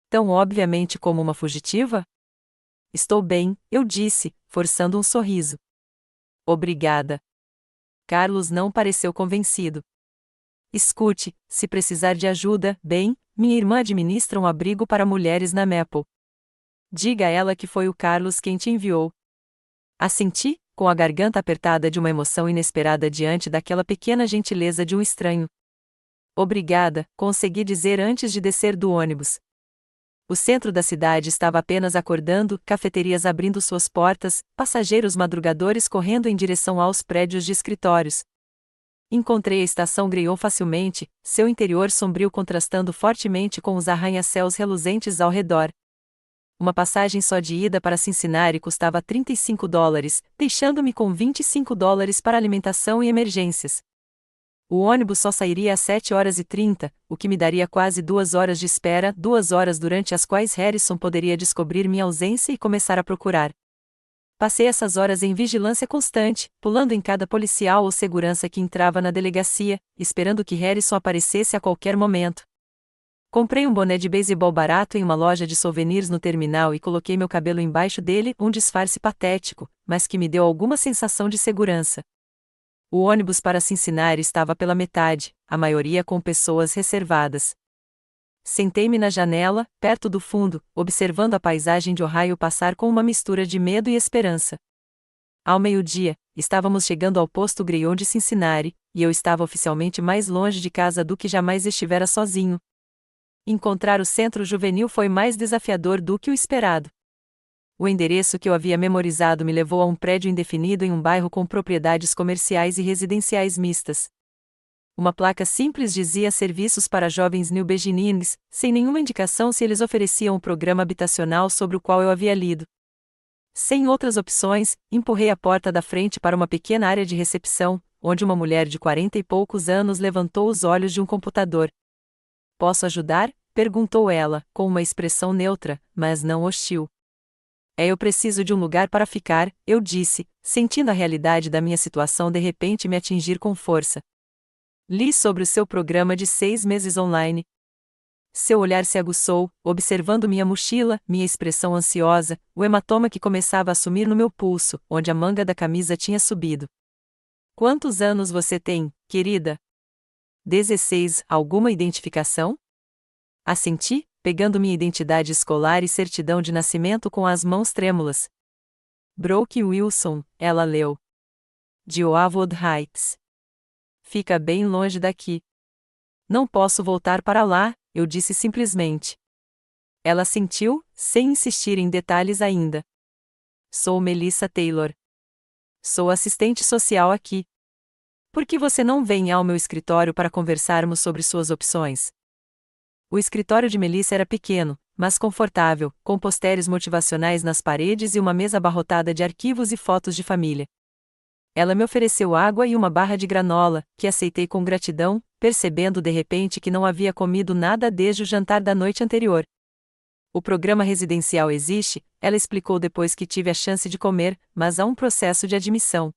Tão obviamente como uma fugitiva? Estou bem, eu disse, forçando um sorriso. Obrigada. Carlos não pareceu convencido. Escute, se precisar de ajuda, bem, minha irmã administra um abrigo para mulheres na Maple. Diga a ela que foi o Carlos quem te enviou. Assenti, com a garganta apertada de uma emoção inesperada diante daquela pequena gentileza de um estranho. Obrigada, consegui dizer antes de descer do ônibus. O centro da cidade estava apenas acordando, cafeterias abrindo suas portas, passageiros madrugadores correndo em direção aos prédios de escritórios. Encontrei a estação Greyhound facilmente, seu interior sombrio contrastando fortemente com os arranha-céus reluzentes ao redor. Uma passagem só de ida para Cincinnati custava $35, deixando-me com $25 para alimentação e emergências. O ônibus só sairia às 7h30, o que me daria quase 2 horas de espera, 2 horas durante as quais Harrison poderia descobrir minha ausência e começar a procurar. Passei essas horas em vigilância constante, pulando em cada policial ou segurança que entrava na delegacia, esperando que Harrison aparecesse a qualquer momento. Comprei um boné de beisebol barato em uma loja de souvenirs no terminal e coloquei meu cabelo embaixo dele, um disfarce patético, mas que me deu alguma sensação de segurança. O ônibus para Cincinnati estava pela metade, a maioria com pessoas reservadas. Sentei-me na janela, perto do fundo, observando a paisagem de Ohio passar com uma mistura de medo e esperança. Ao meio-dia, estávamos chegando ao posto Greyhound de Cincinnati, e eu estava oficialmente mais longe de casa do que jamais estivera sozinho. Encontrar o centro juvenil foi mais desafiador do que o esperado. O endereço que eu havia memorizado me levou a um prédio indefinido em um bairro com propriedades comerciais e residenciais mistas. Uma placa simples dizia serviços para jovens New Beginnings, sem nenhuma indicação se eles ofereciam o programa habitacional sobre o qual eu havia lido. Sem outras opções, empurrei a porta da frente para uma pequena área de recepção, onde uma mulher de 40 e poucos anos levantou os olhos de um computador. Posso ajudar? Perguntou ela, com uma expressão neutra, mas não hostil. Eu preciso de um lugar para ficar, eu disse, sentindo a realidade da minha situação de repente me atingir com força. Li sobre o seu programa de 6 meses online. Seu olhar se aguçou, observando minha mochila, minha expressão ansiosa, o hematoma que começava a sumir no meu pulso, onde a manga da camisa tinha subido. Quantos anos você tem, querida? 16. Alguma identificação? Assenti, pegando minha identidade escolar e certidão de nascimento com as mãos trêmulas. Brooke Wilson, ela leu. De Oakwood Heights. Fica bem longe daqui. Não posso voltar para lá, eu disse simplesmente. Ela assentiu, sem insistir em detalhes ainda. Sou Melissa Taylor. Sou assistente social aqui. Por que você não vem ao meu escritório para conversarmos sobre suas opções? O escritório de Melissa era pequeno, mas confortável, com posters motivacionais nas paredes e uma mesa abarrotada de arquivos e fotos de família. Ela me ofereceu água e uma barra de granola, que aceitei com gratidão, percebendo de repente que não havia comido nada desde o jantar da noite anterior. O programa residencial existe, ela explicou depois que tive a chance de comer, mas há um processo de admissão.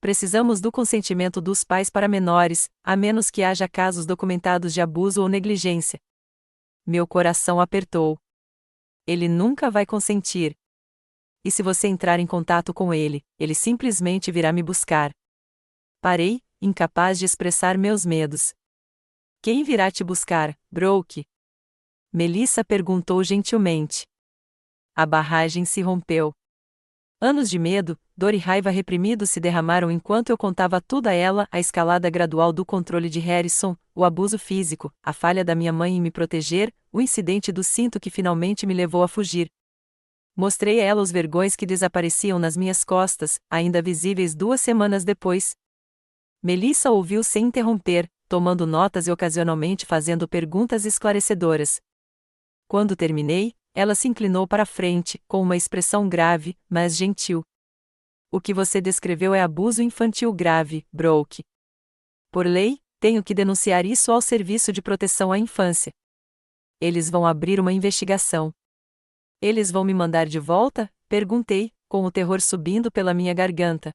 Precisamos do consentimento dos pais para menores, a menos que haja casos documentados de abuso ou negligência. Meu coração apertou. Ele nunca vai consentir. E se você entrar em contato com ele, ele simplesmente virá me buscar. Parei, incapaz de expressar meus medos. Quem virá te buscar, Brooke? Melissa perguntou gentilmente. A barragem se rompeu. Anos de medo, dor e raiva reprimidos se derramaram enquanto eu contava tudo a ela, a escalada gradual do controle de Harrison, o abuso físico, a falha da minha mãe em me proteger, o incidente do cinto que finalmente me levou a fugir. Mostrei a ela os vergões que desapareciam nas minhas costas, ainda visíveis 2 semanas depois. Melissa ouviu sem interromper, tomando notas e ocasionalmente fazendo perguntas esclarecedoras. Quando terminei, ela se inclinou para a frente, com uma expressão grave, mas gentil. O que você descreveu é abuso infantil grave, Brooke. Por lei, tenho que denunciar isso ao Serviço de Proteção à Infância. Eles vão abrir uma investigação. Eles vão me mandar de volta? Perguntei, com o terror subindo pela minha garganta.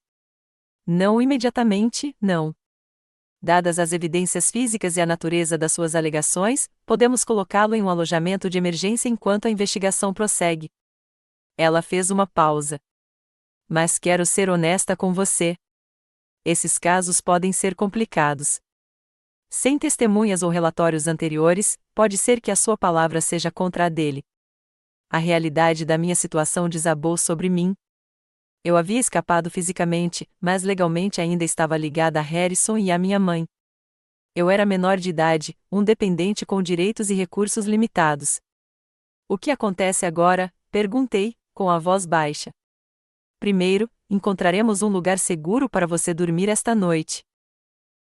Não imediatamente, não. Dadas as evidências físicas e a natureza das suas alegações, podemos colocá-lo em um alojamento de emergência enquanto a investigação prossegue. Ela fez uma pausa. Mas quero ser honesta com você. Esses casos podem ser complicados. Sem testemunhas ou relatórios anteriores, pode ser que a sua palavra seja contra a dele. A realidade da minha situação desabou sobre mim. Eu havia escapado fisicamente, mas legalmente ainda estava ligada a Harrison e à minha mãe. Eu era menor de idade, um dependente com direitos e recursos limitados. O que acontece agora? Perguntei, com a voz baixa. Primeiro, encontraremos um lugar seguro para você dormir esta noite.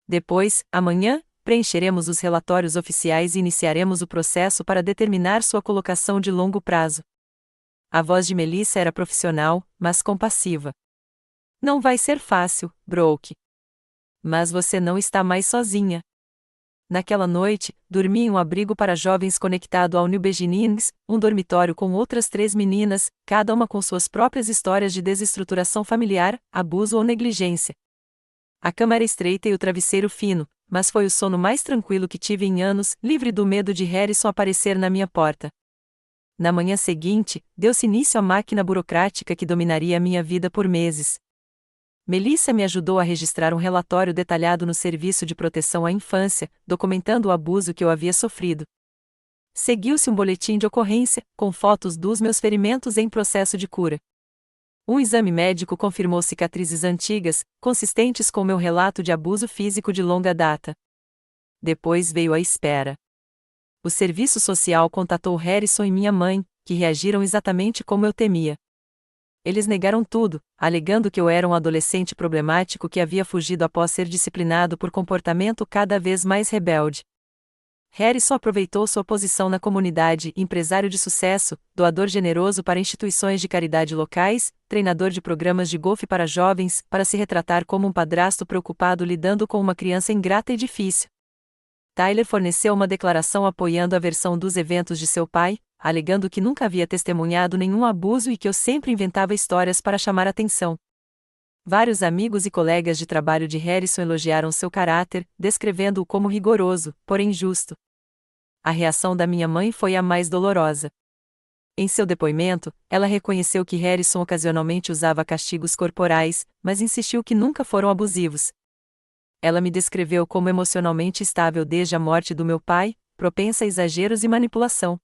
Depois, amanhã, preencheremos os relatórios oficiais e iniciaremos o processo para determinar sua colocação de longo prazo. A voz de Melissa era profissional, mas compassiva. Não vai ser fácil, Brooke. Mas você não está mais sozinha. Naquela noite, dormi em um abrigo para jovens conectado ao New Beginnings, um dormitório com outras 3 meninas, cada uma com suas próprias histórias de desestruturação familiar, abuso ou negligência. A cama era estreita e o travesseiro fino, mas foi o sono mais tranquilo que tive em anos, livre do medo de Harrison aparecer na minha porta. Na manhã seguinte, deu-se início à máquina burocrática que dominaria a minha vida por meses. Melissa me ajudou a registrar um relatório detalhado no Serviço de Proteção à Infância, documentando o abuso que eu havia sofrido. Seguiu-se um boletim de ocorrência, com fotos dos meus ferimentos em processo de cura. Um exame médico confirmou cicatrizes antigas, consistentes com meu relato de abuso físico de longa data. Depois veio a espera. O serviço social contatou Harrison e minha mãe, que reagiram exatamente como eu temia. Eles negaram tudo, alegando que eu era um adolescente problemático que havia fugido após ser disciplinado por comportamento cada vez mais rebelde. Harrison aproveitou sua posição na comunidade, empresário de sucesso, doador generoso para instituições de caridade locais, treinador de programas de golfe para jovens, para se retratar como um padrasto preocupado lidando com uma criança ingrata e difícil. Tyler forneceu uma declaração apoiando a versão dos eventos de seu pai, alegando que nunca havia testemunhado nenhum abuso e que eu sempre inventava histórias para chamar atenção. Vários amigos e colegas de trabalho de Harrison elogiaram seu caráter, descrevendo-o como rigoroso, porém justo. A reação da minha mãe foi a mais dolorosa. Em seu depoimento, ela reconheceu que Harrison ocasionalmente usava castigos corporais, mas insistiu que nunca foram abusivos. Ela me descreveu como emocionalmente estável desde a morte do meu pai, propensa a exageros e manipulação.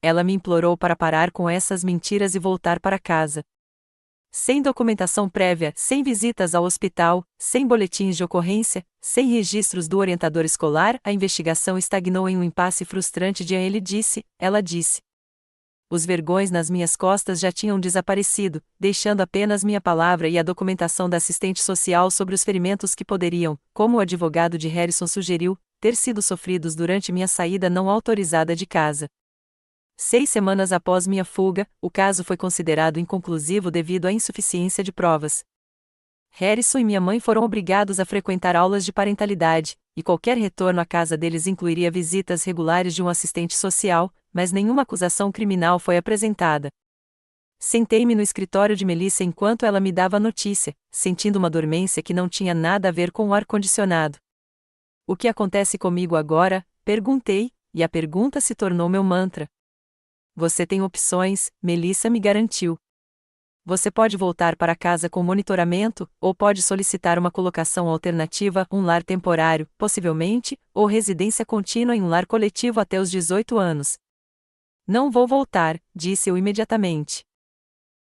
Ela me implorou para parar com essas mentiras e voltar para casa. Sem documentação prévia, sem visitas ao hospital, sem boletins de ocorrência, sem registros do orientador escolar, a investigação estagnou em um impasse frustrante. Ela disse. Os vergões nas minhas costas já tinham desaparecido, deixando apenas minha palavra e a documentação da assistente social sobre os ferimentos que poderiam, como o advogado de Harrison sugeriu, ter sido sofridos durante minha saída não autorizada de casa. 6 semanas após minha fuga, o caso foi considerado inconclusivo devido à insuficiência de provas. Harrison e minha mãe foram obrigados a frequentar aulas de parentalidade, e qualquer retorno à casa deles incluiria visitas regulares de um assistente social, mas nenhuma acusação criminal foi apresentada. Sentei-me no escritório de Melissa enquanto ela me dava a notícia, sentindo uma dormência que não tinha nada a ver com o ar-condicionado. O que acontece comigo agora? Perguntei, e a pergunta se tornou meu mantra. Você tem opções, Melissa me garantiu. Você pode voltar para casa com monitoramento, ou pode solicitar uma colocação alternativa, um lar temporário, possivelmente, ou residência contínua em um lar coletivo até os 18 anos. Não vou voltar, disse eu imediatamente.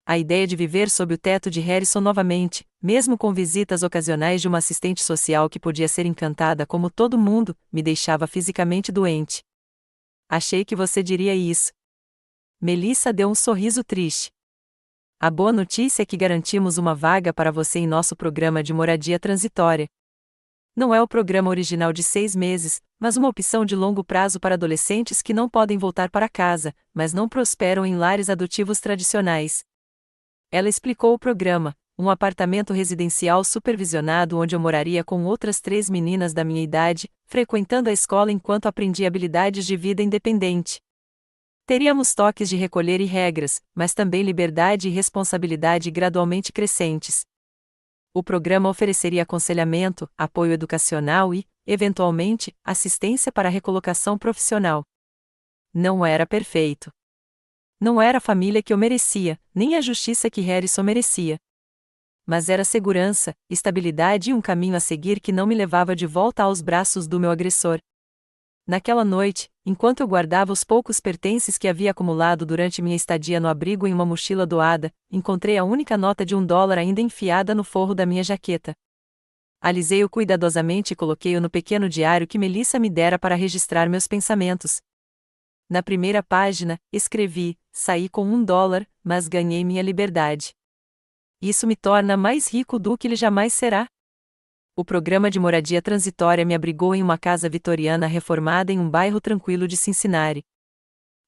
A ideia de viver sob o teto de Harrison novamente, mesmo com visitas ocasionais de uma assistente social que podia ser encantada como todo mundo, me deixava fisicamente doente. Achei que você diria isso. Melissa deu um sorriso triste. A boa notícia é que garantimos uma vaga para você em nosso programa de moradia transitória. Não é o programa original de 6 meses, mas uma opção de longo prazo para adolescentes que não podem voltar para casa, mas não prosperam em lares adotivos tradicionais. Ela explicou o programa, um apartamento residencial supervisionado onde eu moraria com outras 3 meninas da minha idade, frequentando a escola enquanto aprendia habilidades de vida independente. Teríamos toques de recolher e regras, mas também liberdade e responsabilidade gradualmente crescentes. O programa ofereceria aconselhamento, apoio educacional e, eventualmente, assistência para a recolocação profissional. Não era perfeito. Não era a família que eu merecia, nem a justiça que Harrison merecia. mas era segurança, estabilidade e um caminho a seguir que não me levava de volta aos braços do meu agressor. Naquela noite, enquanto eu guardava os poucos pertences que havia acumulado durante minha estadia no abrigo em uma mochila doada, encontrei a única nota de $1 ainda enfiada no forro da minha jaqueta. Alisei-o cuidadosamente e coloquei-o no pequeno diário que Melissa me dera para registrar meus pensamentos. Na primeira página, escrevi: saí com $1, mas ganhei minha liberdade. Isso me torna mais rico do que ele jamais será. O programa de moradia transitória me abrigou em uma casa vitoriana reformada em um bairro tranquilo de Cincinnati.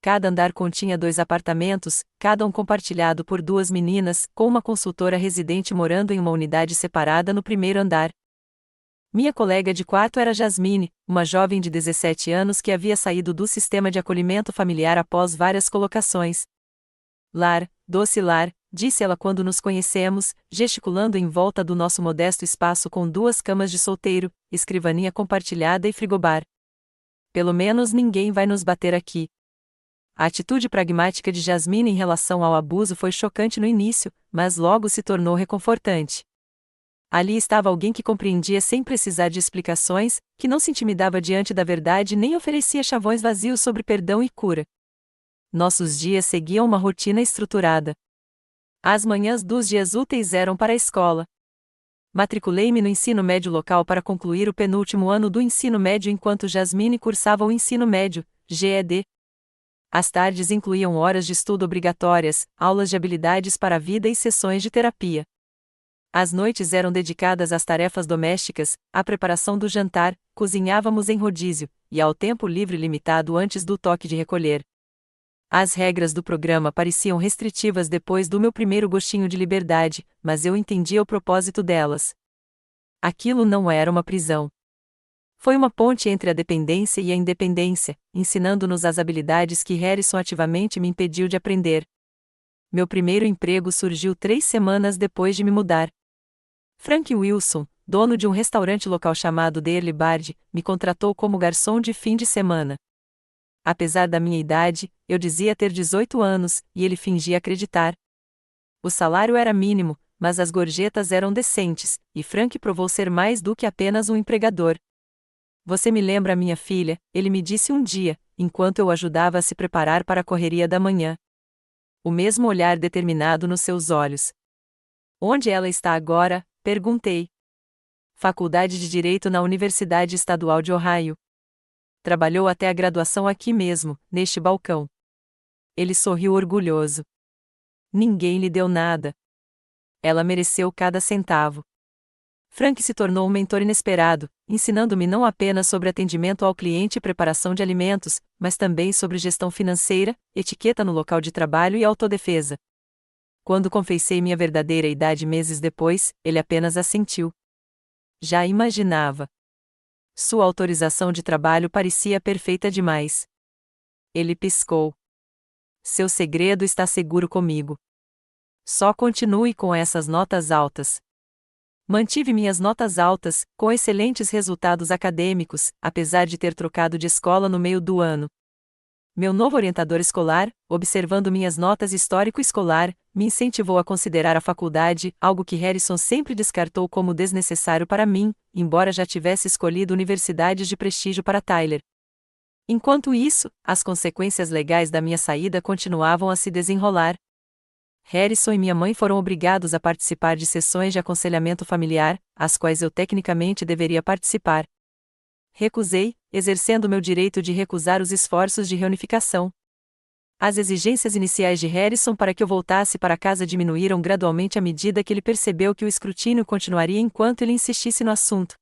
Cada andar continha 2 apartamentos, cada um compartilhado por 2 meninas, com uma consultora residente morando em uma unidade separada no primeiro andar. Minha colega de quarto era Jasmine, uma jovem de 17 anos que havia saído do sistema de acolhimento familiar após várias colocações. Lar, doce lar, disse ela quando nos conhecemos, gesticulando em volta do nosso modesto espaço com 2 camas de solteiro, escrivaninha compartilhada e frigobar. Pelo menos ninguém vai nos bater aqui. A atitude pragmática de Jasmine em relação ao abuso foi chocante no início, mas logo se tornou reconfortante. Ali estava alguém que compreendia sem precisar de explicações, que não se intimidava diante da verdade nem oferecia chavões vazios sobre perdão e cura. Nossos dias seguiam uma rotina estruturada. As manhãs dos dias úteis eram para a escola. Matriculei-me no ensino médio local para concluir o penúltimo ano do ensino médio enquanto Jasmine cursava o ensino médio, GED. As tardes incluíam horas de estudo obrigatórias, aulas de habilidades para a vida e sessões de terapia. As noites eram dedicadas às tarefas domésticas, à preparação do jantar, cozinhávamos em rodízio, e ao tempo livre limitado antes do toque de recolher. As regras do programa pareciam restritivas depois do meu primeiro gostinho de liberdade, mas eu entendia o propósito delas. Aquilo não era uma prisão. Foi uma ponte entre a dependência e a independência, ensinando-nos as habilidades que Harrison ativamente me impediu de aprender. Meu primeiro emprego surgiu 3 semanas depois de me mudar. Frank Wilson, dono de um restaurante local chamado The Early Bird, me contratou como garçom de fim de semana. Apesar da minha idade, eu dizia ter 18 anos, e ele fingia acreditar. O salário era mínimo, mas as gorjetas eram decentes, e Frank provou ser mais do que apenas um empregador. Você me lembra a minha filha, ele me disse um dia, enquanto eu ajudava a se preparar para a correria da manhã. O mesmo olhar determinado nos seus olhos. Onde ela está agora? Perguntei. Faculdade de Direito na Universidade Estadual de Ohio. Trabalhou até a graduação aqui mesmo, neste balcão. Ele sorriu orgulhoso. Ninguém lhe deu nada. Ela mereceu cada centavo. Frank se tornou um mentor inesperado, ensinando-me não apenas sobre atendimento ao cliente e preparação de alimentos, mas também sobre gestão financeira, etiqueta no local de trabalho e autodefesa. Quando confessei minha verdadeira idade meses depois, ele apenas assentiu. Já imaginava. Sua autorização de trabalho parecia perfeita demais. Ele piscou. Seu segredo está seguro comigo. Só continue com essas notas altas. Mantive minhas notas altas, com excelentes resultados acadêmicos, apesar de ter trocado de escola no meio do ano. Meu novo orientador escolar, observando minhas notas histórico-escolar, me incentivou a considerar a faculdade, algo que Harrison sempre descartou como desnecessário para mim, embora já tivesse escolhido universidades de prestígio para Tyler. Enquanto isso, as consequências legais da minha saída continuavam a se desenrolar. Harrison e minha mãe foram obrigados a participar de sessões de aconselhamento familiar, às quais eu tecnicamente deveria participar. Recusei, exercendo meu direito de recusar os esforços de reunificação. As exigências iniciais de Harrison para que eu voltasse para casa diminuíram gradualmente à medida que ele percebeu que o escrutínio continuaria enquanto ele insistisse no assunto.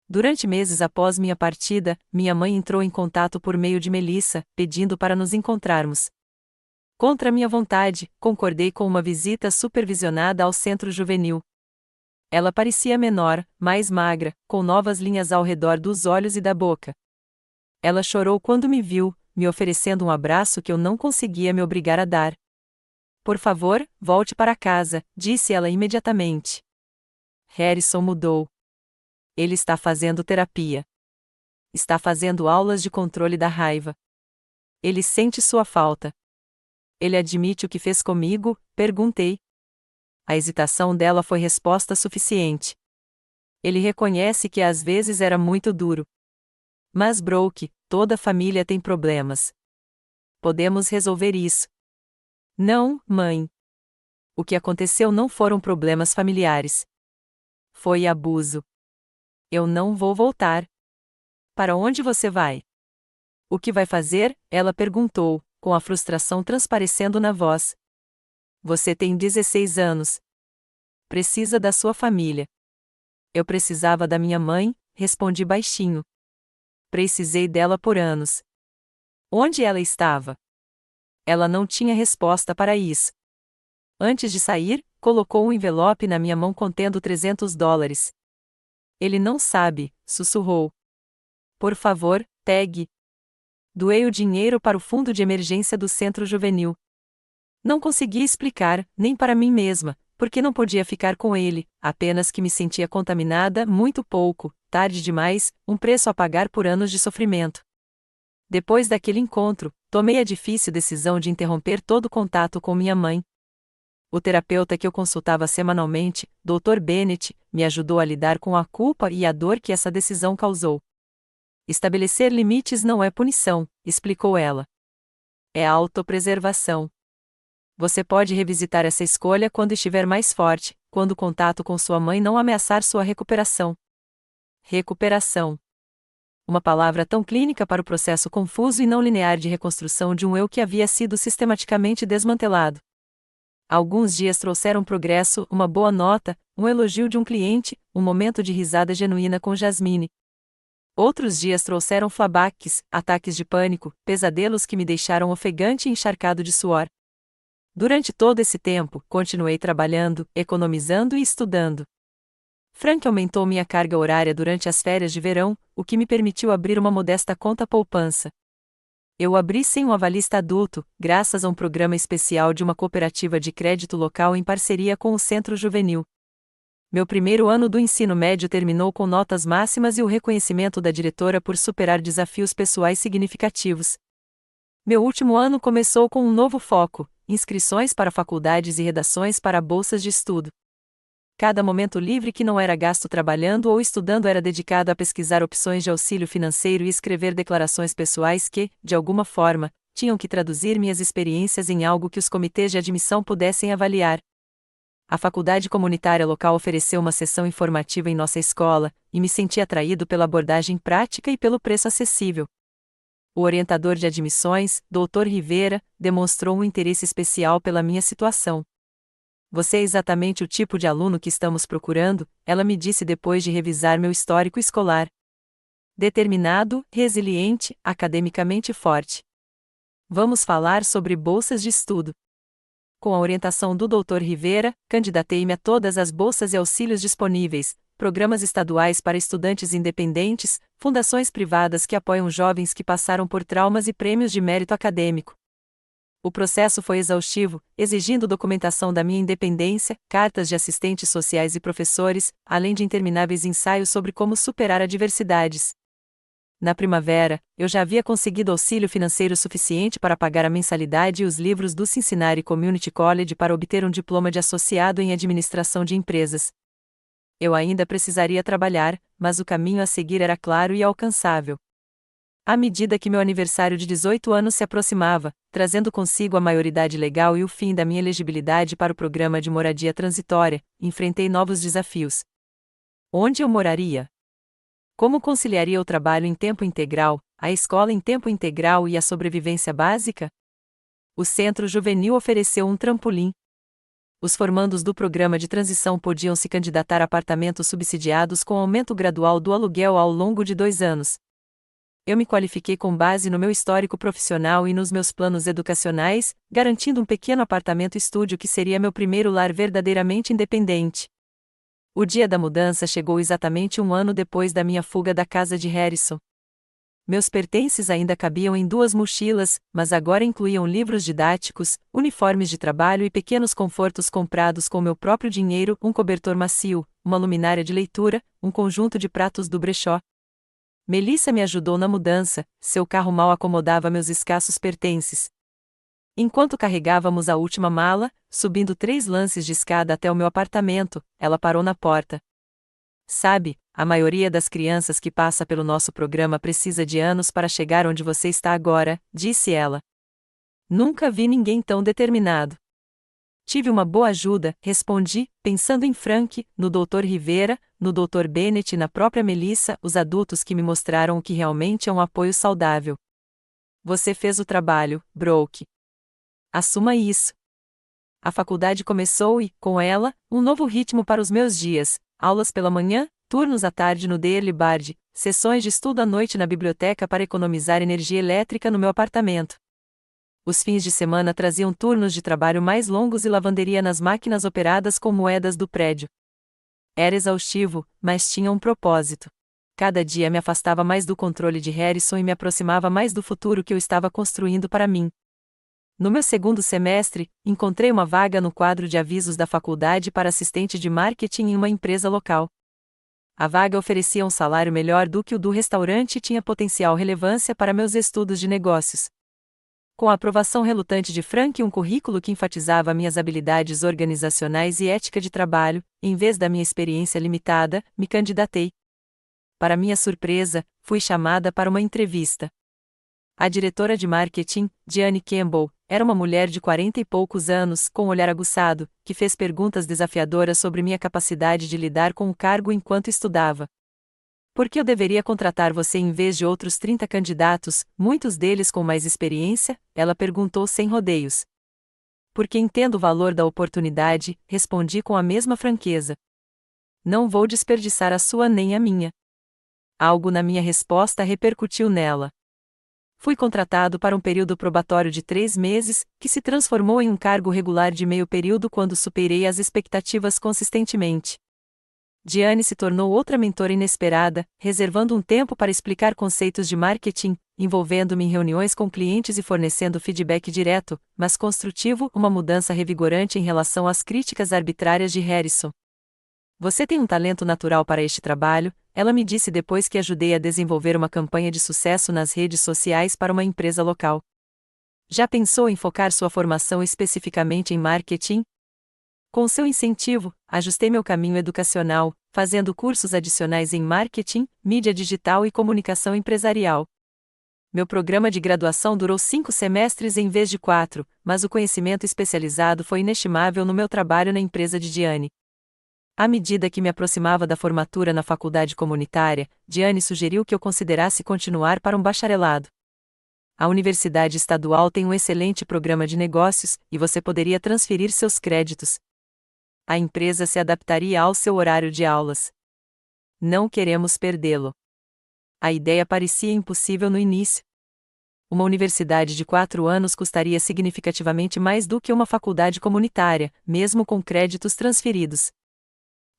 Durante meses após minha partida, minha mãe entrou em contato por meio de Melissa, pedindo para nos encontrarmos. Contra minha vontade, concordei com uma visita supervisionada ao centro juvenil. Ela parecia menor, mais magra, com novas linhas ao redor dos olhos e da boca. Ela chorou quando me viu, me oferecendo um abraço que eu não conseguia me obrigar a dar. Por favor, volte para casa, disse ela imediatamente. Harrison mudou. Ele está fazendo terapia. Está fazendo aulas de controle da raiva. Ele sente sua falta. Ele admite o que fez comigo? Perguntei. A hesitação dela foi resposta suficiente. Ele reconhece que às vezes era muito duro. Mas Brooke, toda família tem problemas. Podemos resolver isso. Não, mãe. O que aconteceu não foram problemas familiares. Foi abuso. Eu não vou voltar. Para onde você vai? O que vai fazer? Ela perguntou, com a frustração transparecendo na voz. Você tem 16 anos. Precisa da sua família. Eu precisava da minha mãe, respondi baixinho. Precisei dela por anos. Onde ela estava? Ela não tinha resposta para isso. Antes de sair, colocou um envelope na minha mão contendo $300. Ele não sabe, sussurrou. Por favor, pegue. Doei o dinheiro para o fundo de emergência do centro juvenil. Não conseguia explicar, nem para mim mesma, porque não podia ficar com ele, apenas que me sentia contaminada muito pouco, tarde demais, um preço a pagar por anos de sofrimento. Depois daquele encontro, tomei a difícil decisão de interromper todo contato com minha mãe. O terapeuta que eu consultava semanalmente, Dr. Bennett, me ajudou a lidar com a culpa e a dor que essa decisão causou. Estabelecer limites não é punição, explicou ela. É autopreservação. Você pode revisitar essa escolha quando estiver mais forte, quando o contato com sua mãe não ameaçar sua recuperação. Recuperação. Uma palavra tão clínica para o processo confuso e não linear de reconstrução de um eu que havia sido sistematicamente desmantelado. Alguns dias trouxeram progresso, uma boa nota, um elogio de um cliente, um momento de risada genuína com Jasmine. Outros dias trouxeram flashbacks, ataques de pânico, pesadelos que me deixaram ofegante e encharcado de suor. Durante todo esse tempo, continuei trabalhando, economizando e estudando. Frank aumentou minha carga horária durante as férias de verão, o que me permitiu abrir uma modesta conta poupança. Eu abri sem um avalista adulto, graças a um programa especial de uma cooperativa de crédito local em parceria com o Centro Juvenil. Meu primeiro ano do ensino médio terminou com notas máximas e o reconhecimento da diretora por superar desafios pessoais significativos. Meu último ano começou com um novo foco: inscrições para faculdades e redações para bolsas de estudo. Cada momento livre que não era gasto trabalhando ou estudando era dedicado a pesquisar opções de auxílio financeiro e escrever declarações pessoais que, de alguma forma, tinham que traduzir minhas experiências em algo que os comitês de admissão pudessem avaliar. A faculdade comunitária local ofereceu uma sessão informativa em nossa escola, e me senti atraído pela abordagem prática e pelo preço acessível. O orientador de admissões, Dr. Rivera, demonstrou um interesse especial pela minha situação. Você é exatamente o tipo de aluno que estamos procurando, ela me disse depois de revisar meu histórico escolar. Determinado, resiliente, academicamente forte. Vamos falar sobre bolsas de estudo. Com a orientação do Dr. Rivera, candidatei-me a todas as bolsas e auxílios disponíveis, programas estaduais para estudantes independentes, fundações privadas que apoiam jovens que passaram por traumas e prêmios de mérito acadêmico. O processo foi exaustivo, exigindo documentação da minha independência, cartas de assistentes sociais e professores, além de intermináveis ensaios sobre como superar adversidades. Na primavera, eu já havia conseguido auxílio financeiro suficiente para pagar a mensalidade e os livros do Cincinnati Community College para obter um diploma de associado em administração de empresas. Eu ainda precisaria trabalhar, mas o caminho a seguir era claro e alcançável. À medida que meu aniversário de 18 anos se aproximava, trazendo consigo a maioridade legal e o fim da minha elegibilidade para o programa de moradia transitória, enfrentei novos desafios. Onde eu moraria? Como conciliaria o trabalho em tempo integral, a escola em tempo integral e a sobrevivência básica? O Centro Juvenil ofereceu um trampolim. Os formandos do programa de transição podiam se candidatar a apartamentos subsidiados com aumento gradual do aluguel ao longo de 2 anos. Eu me qualifiquei com base no meu histórico profissional e nos meus planos educacionais, garantindo um pequeno apartamento-estúdio que seria meu primeiro lar verdadeiramente independente. O dia da mudança chegou exatamente 1 ano depois da minha fuga da casa de Harrison. Meus pertences ainda cabiam em 2 mochilas, mas agora incluíam livros didáticos, uniformes de trabalho e pequenos confortos comprados com meu próprio dinheiro, um cobertor macio, uma luminária de leitura, um conjunto de pratos do brechó. Melissa me ajudou na mudança, seu carro mal acomodava meus escassos pertences. Enquanto carregávamos a última mala, subindo 3 lances de escada até o meu apartamento, ela parou na porta. Sabe, a maioria das crianças que passa pelo nosso programa precisa de anos para chegar onde você está agora, disse ela. Nunca vi ninguém tão determinado. Tive uma boa ajuda, respondi, pensando em Frank, no Dr. Rivera, no Dr. Bennett e na própria Melissa, os adultos que me mostraram o que realmente é um apoio saudável. Você fez o trabalho, Brooke. Assuma isso. A faculdade começou e, com ela, um novo ritmo para os meus dias, aulas pela manhã, turnos à tarde no Daily Bard, sessões de estudo à noite na biblioteca para economizar energia elétrica no meu apartamento. Os fins de semana traziam turnos de trabalho mais longos e lavanderia nas máquinas operadas com moedas do prédio. Era exaustivo, mas tinha um propósito. Cada dia me afastava mais do controle de Harrison e me aproximava mais do futuro que eu estava construindo para mim. No meu segundo semestre, encontrei uma vaga no quadro de avisos da faculdade para assistente de marketing em uma empresa local. A vaga oferecia um salário melhor do que o do restaurante e tinha potencial relevância para meus estudos de negócios. Com a aprovação relutante de Frank e um currículo que enfatizava minhas habilidades organizacionais e ética de trabalho, em vez da minha experiência limitada, me candidatei. Para minha surpresa, fui chamada para uma entrevista. A diretora de marketing, Diane Campbell, era uma mulher de 40 e poucos anos, com um olhar aguçado, que fez perguntas desafiadoras sobre minha capacidade de lidar com o cargo enquanto estudava. Por que eu deveria contratar você em vez de outros 30 candidatos, muitos deles com mais experiência? Ela perguntou sem rodeios. Porque entendo o valor da oportunidade, respondi com a mesma franqueza. Não vou desperdiçar a sua nem a minha. Algo na minha resposta repercutiu nela. Fui contratado para um período probatório de 3 meses, que se transformou em um cargo regular de meio período quando superei as expectativas consistentemente. Diane se tornou outra mentora inesperada, reservando um tempo para explicar conceitos de marketing, envolvendo-me em reuniões com clientes e fornecendo feedback direto, mas construtivo, uma mudança revigorante em relação às críticas arbitrárias de Harrison. Você tem um talento natural para este trabalho, ela me disse depois que ajudei a desenvolver uma campanha de sucesso nas redes sociais para uma empresa local. Já pensou em focar sua formação especificamente em marketing? Com seu incentivo, ajustei meu caminho educacional, fazendo cursos adicionais em marketing, mídia digital e comunicação empresarial. Meu programa de graduação durou 5 semestres em vez de 4, mas o conhecimento especializado foi inestimável no meu trabalho na empresa de Diane. À medida que me aproximava da formatura na faculdade comunitária, Diane sugeriu que eu considerasse continuar para um bacharelado. A Universidade Estadual tem um excelente programa de negócios, e você poderia transferir seus créditos. A empresa se adaptaria ao seu horário de aulas. Não queremos perdê-lo. A ideia parecia impossível no início. Uma universidade de 4 anos custaria significativamente mais do que uma faculdade comunitária, mesmo com créditos transferidos.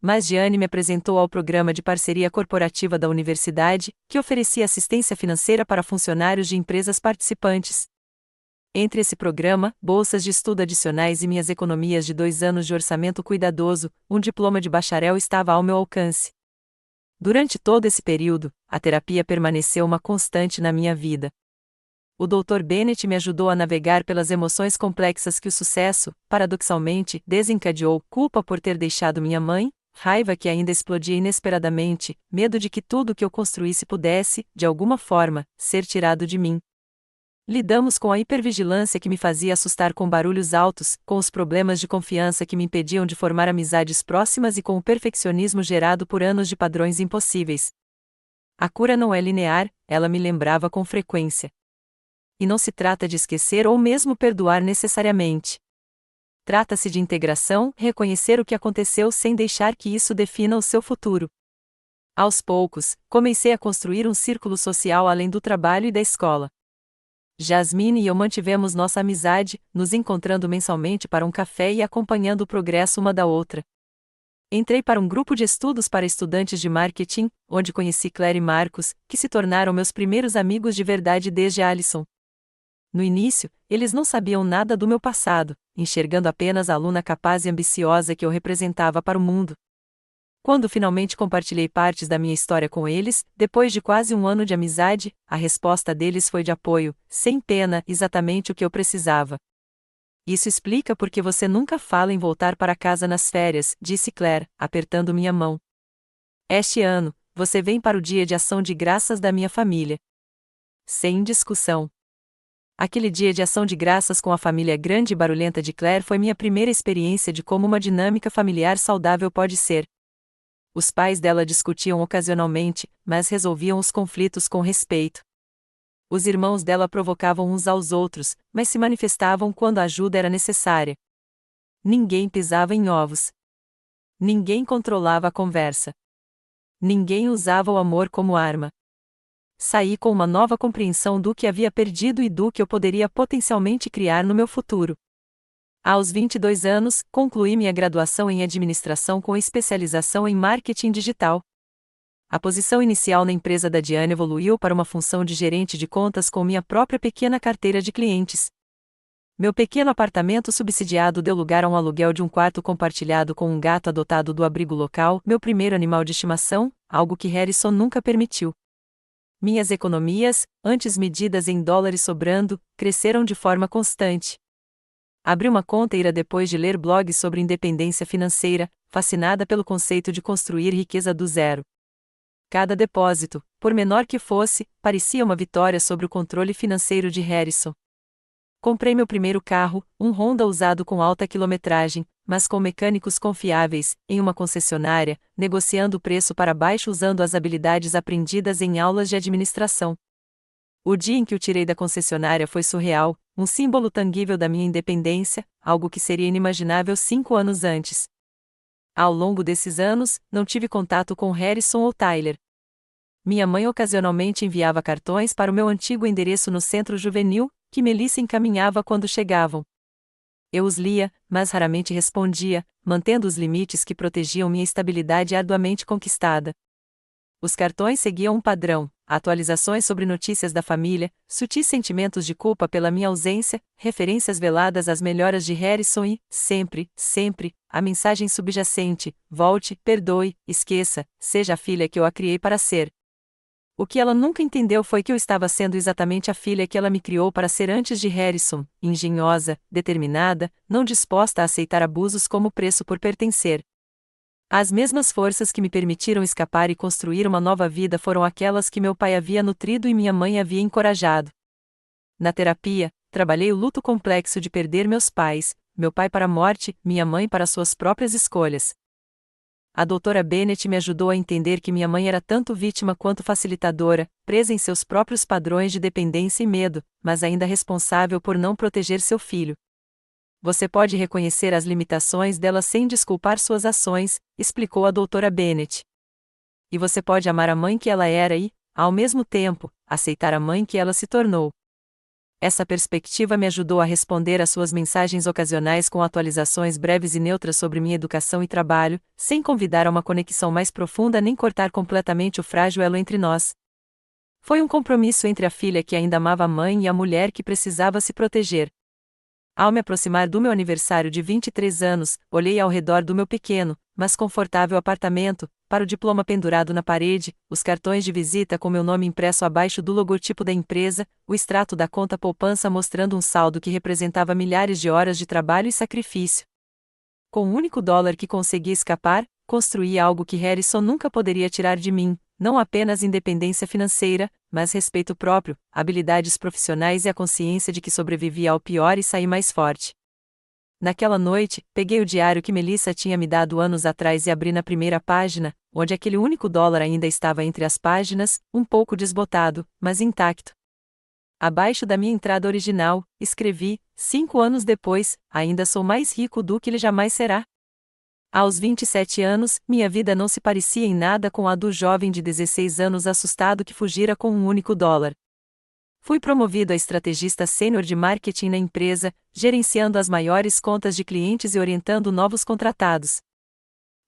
Mas Diane me apresentou ao programa de parceria corporativa da universidade, que oferecia assistência financeira para funcionários de empresas participantes. Entre esse programa, bolsas de estudo adicionais e minhas economias de 2 anos de orçamento cuidadoso, um diploma de bacharel estava ao meu alcance. Durante todo esse período, a terapia permaneceu uma constante na minha vida. O Dr. Bennett me ajudou a navegar pelas emoções complexas que o sucesso, paradoxalmente, desencadeou: culpa por ter deixado minha mãe, raiva que ainda explodia inesperadamente, medo de que tudo que eu construísse pudesse, de alguma forma, ser tirado de mim. Lidamos com a hipervigilância que me fazia assustar com barulhos altos, com os problemas de confiança que me impediam de formar amizades próximas e com o perfeccionismo gerado por anos de padrões impossíveis. A cura não é linear, ela me lembrava com frequência. E não se trata de esquecer ou mesmo perdoar necessariamente. Trata-se de integração, reconhecer o que aconteceu sem deixar que isso defina o seu futuro. Aos poucos, comecei a construir um círculo social além do trabalho e da escola. Jasmine e eu mantivemos nossa amizade, nos encontrando mensalmente para um café e acompanhando o progresso uma da outra. Entrei para um grupo de estudos para estudantes de marketing, onde conheci Claire e Marcos, que se tornaram meus primeiros amigos de verdade desde Alison. No início, eles não sabiam nada do meu passado, enxergando apenas a aluna capaz e ambiciosa que eu representava para o mundo. Quando finalmente compartilhei partes da minha história com eles, depois de quase um ano de amizade, a resposta deles foi de apoio, sem pena, exatamente o que eu precisava. Isso explica por que você nunca fala em voltar para casa nas férias, disse Claire, apertando minha mão. Este ano, você vem para o dia de ação de graças da minha família. Sem discussão. Aquele dia de ação de graças com a família grande e barulhenta de Claire foi minha primeira experiência de como uma dinâmica familiar saudável pode ser. Os pais dela discutiam ocasionalmente, mas resolviam os conflitos com respeito. Os irmãos dela provocavam uns aos outros, mas se manifestavam quando a ajuda era necessária. Ninguém pisava em ovos. Ninguém controlava a conversa. Ninguém usava o amor como arma. Saí com uma nova compreensão do que havia perdido e do que eu poderia potencialmente criar no meu futuro. Aos 22 anos, concluí minha graduação em administração com especialização em marketing digital. A posição inicial na empresa da Diane evoluiu para uma função de gerente de contas com minha própria pequena carteira de clientes. Meu pequeno apartamento subsidiado deu lugar a um aluguel de um quarto compartilhado com um gato adotado do abrigo local, meu primeiro animal de estimação, algo que Harrison nunca permitiu. Minhas economias, antes medidas em dólares sobrando, cresceram de forma constante. Abri uma conta IRA depois de ler blogs sobre independência financeira, fascinada pelo conceito de construir riqueza do zero. Cada depósito, por menor que fosse, parecia uma vitória sobre o controle financeiro de Harrison. Comprei meu primeiro carro, um Honda usado com alta quilometragem, mas com mecânicos confiáveis, em uma concessionária, negociando o preço para baixo usando as habilidades aprendidas em aulas de administração. O dia em que o tirei da concessionária foi surreal, um símbolo tangível da minha independência, algo que seria inimaginável 5 anos antes. Ao longo desses anos, não tive contato com Harrison ou Tyler. Minha mãe ocasionalmente enviava cartões para o meu antigo endereço no centro juvenil, que Melissa encaminhava quando chegavam. Eu os lia, mas raramente respondia, mantendo os limites que protegiam minha estabilidade arduamente conquistada. Os cartões seguiam um padrão: atualizações sobre notícias da família, sutis sentimentos de culpa pela minha ausência, referências veladas às melhoras de Harrison e, sempre, a mensagem subjacente: volte, perdoe, esqueça, seja a filha que eu a criei para ser. O que ela nunca entendeu foi que eu estava sendo exatamente a filha que ela me criou para ser antes de Harrison, engenhosa, determinada, não disposta a aceitar abusos como preço por pertencer. As mesmas forças que me permitiram escapar e construir uma nova vida foram aquelas que meu pai havia nutrido e minha mãe havia encorajado. Na terapia, trabalhei o luto complexo de perder meus pais, meu pai para a morte, minha mãe para suas próprias escolhas. A doutora Bennett me ajudou a entender que minha mãe era tanto vítima quanto facilitadora, presa em seus próprios padrões de dependência e medo, mas ainda responsável por não proteger seu filho. Você pode reconhecer as limitações dela sem desculpar suas ações, explicou a doutora Bennett. E você pode amar a mãe que ela era e, ao mesmo tempo, aceitar a mãe que ela se tornou. Essa perspectiva me ajudou a responder às suas mensagens ocasionais com atualizações breves e neutras sobre minha educação e trabalho, sem convidar a uma conexão mais profunda nem cortar completamente o frágil elo entre nós. Foi um compromisso entre a filha que ainda amava a mãe e a mulher que precisava se proteger. Ao me aproximar do meu aniversário de 23 anos, olhei ao redor do meu pequeno, mas confortável apartamento, para o diploma pendurado na parede, os cartões de visita com meu nome impresso abaixo do logotipo da empresa, o extrato da conta poupança mostrando um saldo que representava milhares de horas de trabalho e sacrifício. Com o único dólar que consegui escapar, construí algo que Harrison nunca poderia tirar de mim, não apenas independência financeira, mas respeito próprio, habilidades profissionais e a consciência de que sobrevivi ao pior e saí mais forte. Naquela noite, peguei o diário que Melissa tinha me dado anos atrás e abri na primeira página, onde aquele único dólar ainda estava entre as páginas, um pouco desbotado, mas intacto. Abaixo da minha entrada original, escrevi: 5 anos depois, ainda sou mais rico do que ele jamais será. Aos 27 anos, minha vida não se parecia em nada com a do jovem de 16 anos assustado que fugira com um único dólar. Fui promovido a estrategista sênior de marketing na empresa, gerenciando as maiores contas de clientes e orientando novos contratados.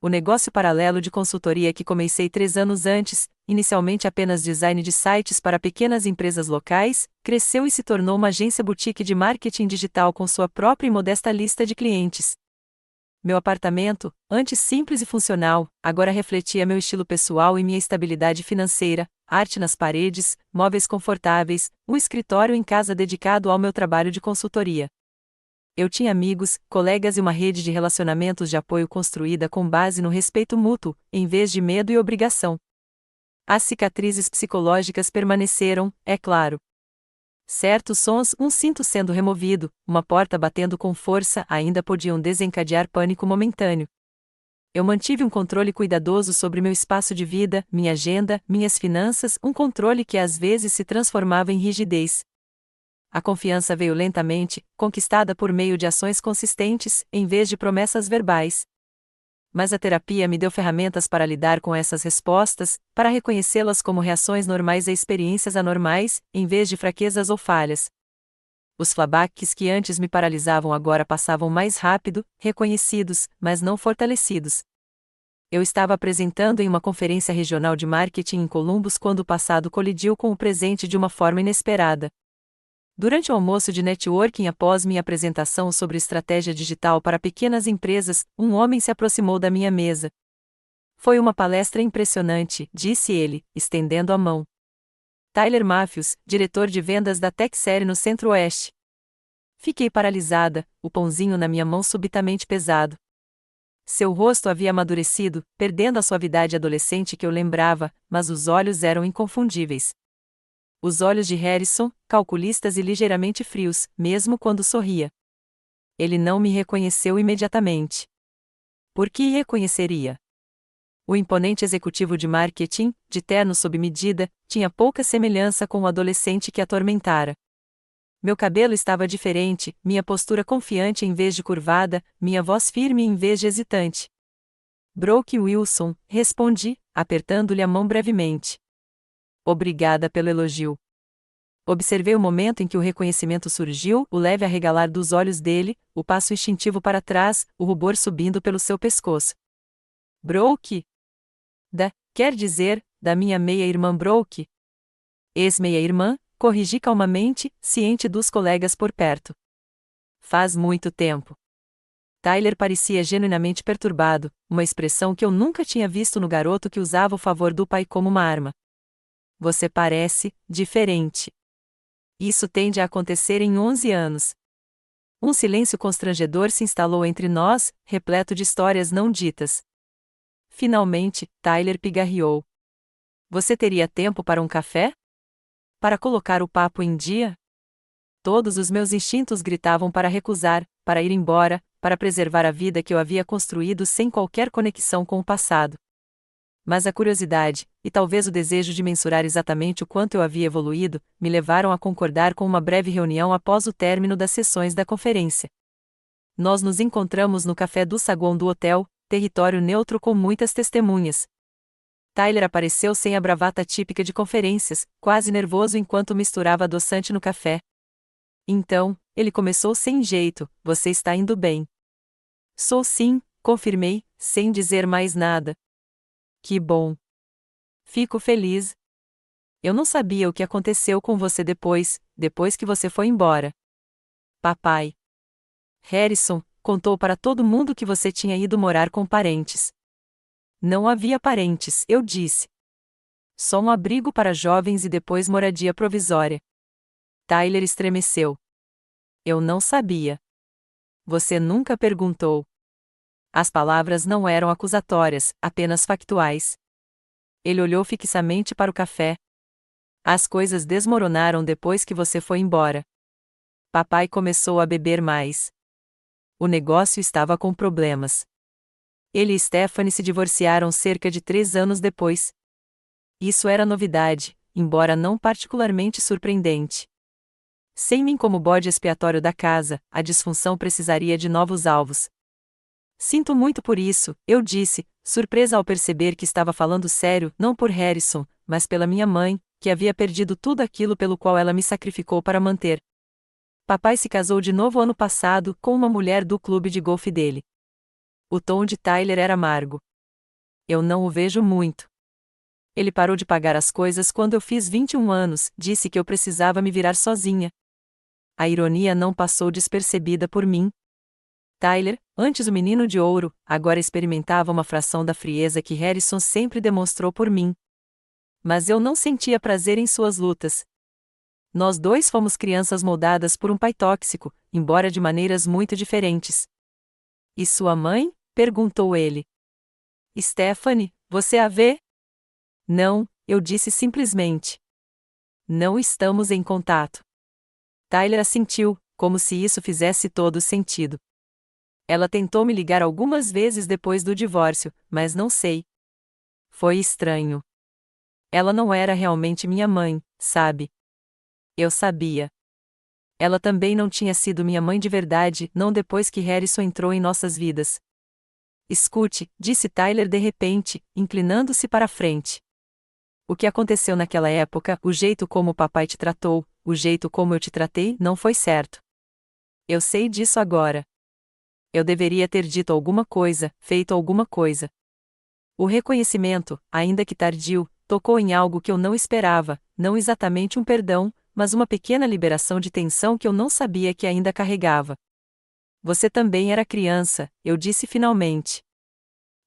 O negócio paralelo de consultoria que comecei 3 anos antes, inicialmente apenas design de sites para pequenas empresas locais, cresceu e se tornou uma agência boutique de marketing digital com sua própria e modesta lista de clientes. Meu apartamento, antes simples e funcional, agora refletia meu estilo pessoal e minha estabilidade financeira, arte nas paredes, móveis confortáveis, um escritório em casa dedicado ao meu trabalho de consultoria. Eu tinha amigos, colegas e uma rede de relacionamentos de apoio construída com base no respeito mútuo, em vez de medo e obrigação. As cicatrizes psicológicas permaneceram, é claro. Certos sons, um cinto sendo removido, uma porta batendo com força, ainda podiam desencadear pânico momentâneo. Eu mantive um controle cuidadoso sobre meu espaço de vida, minha agenda, minhas finanças, um controle que às vezes se transformava em rigidez. A confiança veio lentamente, conquistada por meio de ações consistentes, em vez de promessas verbais. Mas a terapia me deu ferramentas para lidar com essas respostas, para reconhecê-las como reações normais a experiências anormais, em vez de fraquezas ou falhas. Os flashbacks que antes me paralisavam agora passavam mais rápido, reconhecidos, mas não fortalecidos. Eu estava apresentando em uma conferência regional de marketing em Columbus quando o passado colidiu com o presente de uma forma inesperada. Durante o almoço de networking após minha apresentação sobre estratégia digital para pequenas empresas, um homem se aproximou da minha mesa. Foi uma palestra impressionante, disse ele, estendendo a mão. Tyler Matthews, diretor de vendas da TechSere no Centro-Oeste. Fiquei paralisada, o pãozinho na minha mão subitamente pesado. Seu rosto havia amadurecido, perdendo a suavidade adolescente que eu lembrava, mas os olhos eram inconfundíveis. Os olhos de Harrison, calculistas e ligeiramente frios, mesmo quando sorria. Ele não me reconheceu imediatamente. Por que reconheceria? O imponente executivo de marketing, de terno sob medida, tinha pouca semelhança com o adolescente que atormentara. Meu cabelo estava diferente, minha postura confiante em vez de curvada, minha voz firme em vez de hesitante. Brooke Wilson, respondi, apertando-lhe a mão brevemente. Obrigada pelo elogio. Observei o momento em que o reconhecimento surgiu, o leve arregalar dos olhos dele, o passo instintivo para trás, o rubor subindo pelo seu pescoço. Brooke? Quer dizer, da minha meia-irmã Brooke? Ex-meia-irmã, corrigi calmamente, ciente dos colegas por perto. Faz muito tempo. Tyler parecia genuinamente perturbado, uma expressão que eu nunca tinha visto no garoto que usava o favor do pai como uma arma. Você parece diferente. Isso tende a acontecer em 11 anos. Um silêncio constrangedor se instalou entre nós, repleto de histórias não ditas. Finalmente, Tyler pigarreou. Você teria tempo para um café? Para colocar o papo em dia? Todos os meus instintos gritavam para recusar, para ir embora, para preservar a vida que eu havia construído sem qualquer conexão com o passado. Mas a curiosidade, e talvez o desejo de mensurar exatamente o quanto eu havia evoluído, me levaram a concordar com uma breve reunião após o término das sessões da conferência. Nós nos encontramos no café do saguão do hotel, território neutro com muitas testemunhas. Tyler apareceu sem a bravata típica de conferências, quase nervoso enquanto misturava adoçante no café. Então, ele começou sem jeito, você está indo bem. Sou sim, confirmei, sem dizer mais nada. Que bom. Fico feliz. Eu não sabia o que aconteceu com você depois que você foi embora. Papai Harrison contou para todo mundo que você tinha ido morar com parentes. Não havia parentes, eu disse. Só um abrigo para jovens e depois moradia provisória. Tyler estremeceu. Eu não sabia. Você nunca perguntou. As palavras não eram acusatórias, apenas factuais. Ele olhou fixamente para o café. As coisas desmoronaram depois que você foi embora. Papai começou a beber mais. O negócio estava com problemas. Ele e Stephanie se divorciaram cerca de 3 anos depois. Isso era novidade, embora não particularmente surpreendente. Sem mim como bode expiatório da casa, a disfunção precisaria de novos alvos. Sinto muito por isso, eu disse, surpresa ao perceber que estava falando sério, não por Harrison, mas pela minha mãe, que havia perdido tudo aquilo pelo qual ela me sacrificou para manter. Papai se casou de novo ano passado com uma mulher do clube de golfe dele. O tom de Tyler era amargo. Eu não o vejo muito. Ele parou de pagar as coisas quando eu fiz 21 anos, disse que eu precisava me virar sozinha. A ironia não passou despercebida por mim. Tyler, antes o menino de ouro, agora experimentava uma fração da frieza que Harrison sempre demonstrou por mim. Mas eu não sentia prazer em suas lutas. Nós dois fomos crianças moldadas por um pai tóxico, embora de maneiras muito diferentes. E sua mãe? Perguntou ele. Stephanie, você a vê? Não, eu disse simplesmente. Não estamos em contato. Tyler assentiu, como se isso fizesse todo sentido. Ela tentou me ligar algumas vezes depois do divórcio, mas não sei. Foi estranho. Ela não era realmente minha mãe, sabe? Eu sabia. Ela também não tinha sido minha mãe de verdade, não depois que Harrison entrou em nossas vidas. Escute, disse Tyler de repente, inclinando-se para a frente. O que aconteceu naquela época, o jeito como o papai te tratou, o jeito como eu te tratei, não foi certo. Eu sei disso agora. Eu deveria ter dito alguma coisa, feito alguma coisa. O reconhecimento, ainda que tardio, tocou em algo que eu não esperava, não exatamente um perdão, mas uma pequena liberação de tensão que eu não sabia que ainda carregava. Você também era criança, eu disse finalmente.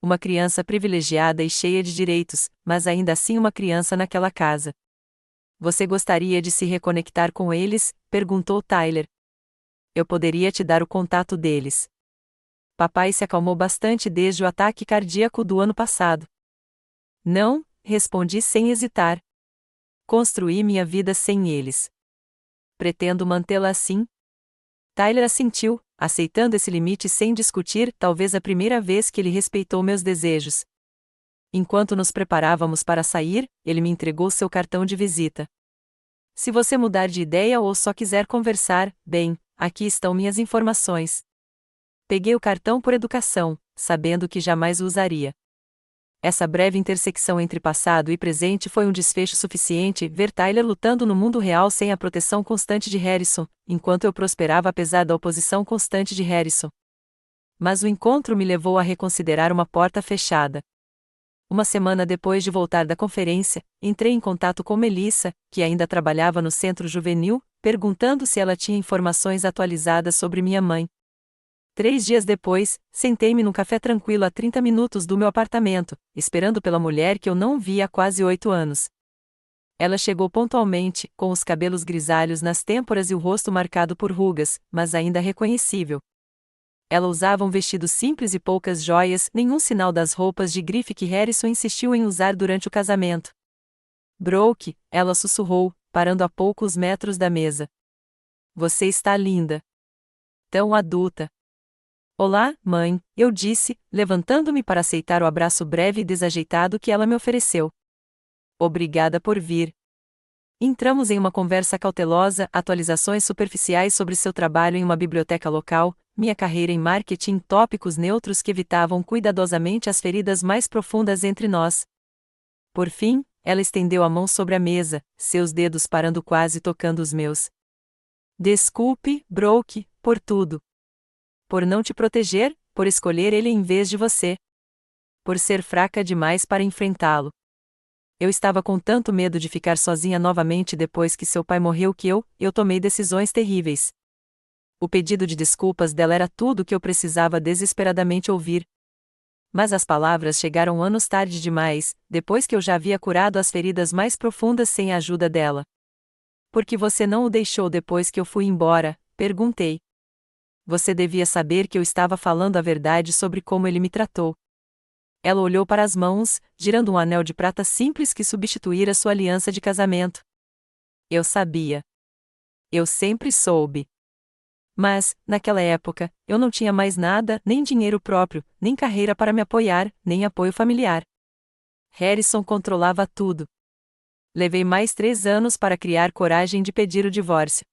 Uma criança privilegiada e cheia de direitos, mas ainda assim uma criança naquela casa. Você gostaria de se reconectar com eles? Perguntou Tyler. Eu poderia te dar o contato deles. Papai se acalmou bastante desde o ataque cardíaco do ano passado. Não, respondi sem hesitar. Construí minha vida sem eles. Pretendo mantê-la assim? Tyler assentiu, aceitando esse limite sem discutir, talvez a primeira vez que ele respeitou meus desejos. Enquanto nos preparávamos para sair, ele me entregou seu cartão de visita. Se você mudar de ideia ou só quiser conversar, bem, aqui estão minhas informações. Peguei o cartão por educação, sabendo que jamais o usaria. Essa breve intersecção entre passado e presente foi um desfecho suficiente, ver Tyler lutando no mundo real sem a proteção constante de Harrison, enquanto eu prosperava apesar da oposição constante de Harrison. Mas o encontro me levou a reconsiderar uma porta fechada. Uma semana depois de voltar da conferência, entrei em contato com Melissa, que ainda trabalhava no centro juvenil, perguntando se ela tinha informações atualizadas sobre minha mãe. 3 dias depois, sentei-me num café tranquilo a 30 minutos do meu apartamento, esperando pela mulher que eu não via há quase 8 anos. Ela chegou pontualmente, com os cabelos grisalhos nas têmporas e o rosto marcado por rugas, mas ainda reconhecível. Ela usava um vestido simples e poucas joias, nenhum sinal das roupas de grife que Harrison insistiu em usar durante o casamento. Brooke, ela sussurrou, parando a poucos metros da mesa. Você está linda. Tão adulta. Olá, mãe, eu disse, levantando-me para aceitar o abraço breve e desajeitado que ela me ofereceu. Obrigada por vir. Entramos em uma conversa cautelosa, atualizações superficiais sobre seu trabalho em uma biblioteca local, minha carreira em marketing, tópicos neutros que evitavam cuidadosamente as feridas mais profundas entre nós. Por fim, ela estendeu a mão sobre a mesa, seus dedos parando quase tocando os meus. Desculpe, Brooke, por tudo. Por não te proteger, por escolher ele em vez de você. Por ser fraca demais para enfrentá-lo. Eu estava com tanto medo de ficar sozinha novamente depois que seu pai morreu que eu tomei decisões terríveis. O pedido de desculpas dela era tudo o que eu precisava desesperadamente ouvir. Mas as palavras chegaram anos tarde demais, depois que eu já havia curado as feridas mais profundas sem a ajuda dela. Por que você não o deixou depois que eu fui embora? Perguntei. Você devia saber que eu estava falando a verdade sobre como ele me tratou. Ela olhou para as mãos, girando um anel de prata simples que substituíra sua aliança de casamento. Eu sabia. Eu sempre soube. Mas, naquela época, eu não tinha mais nada, nem dinheiro próprio, nem carreira para me apoiar, nem apoio familiar. Harrison controlava tudo. Levei mais 3 anos para criar coragem de pedir o divórcio.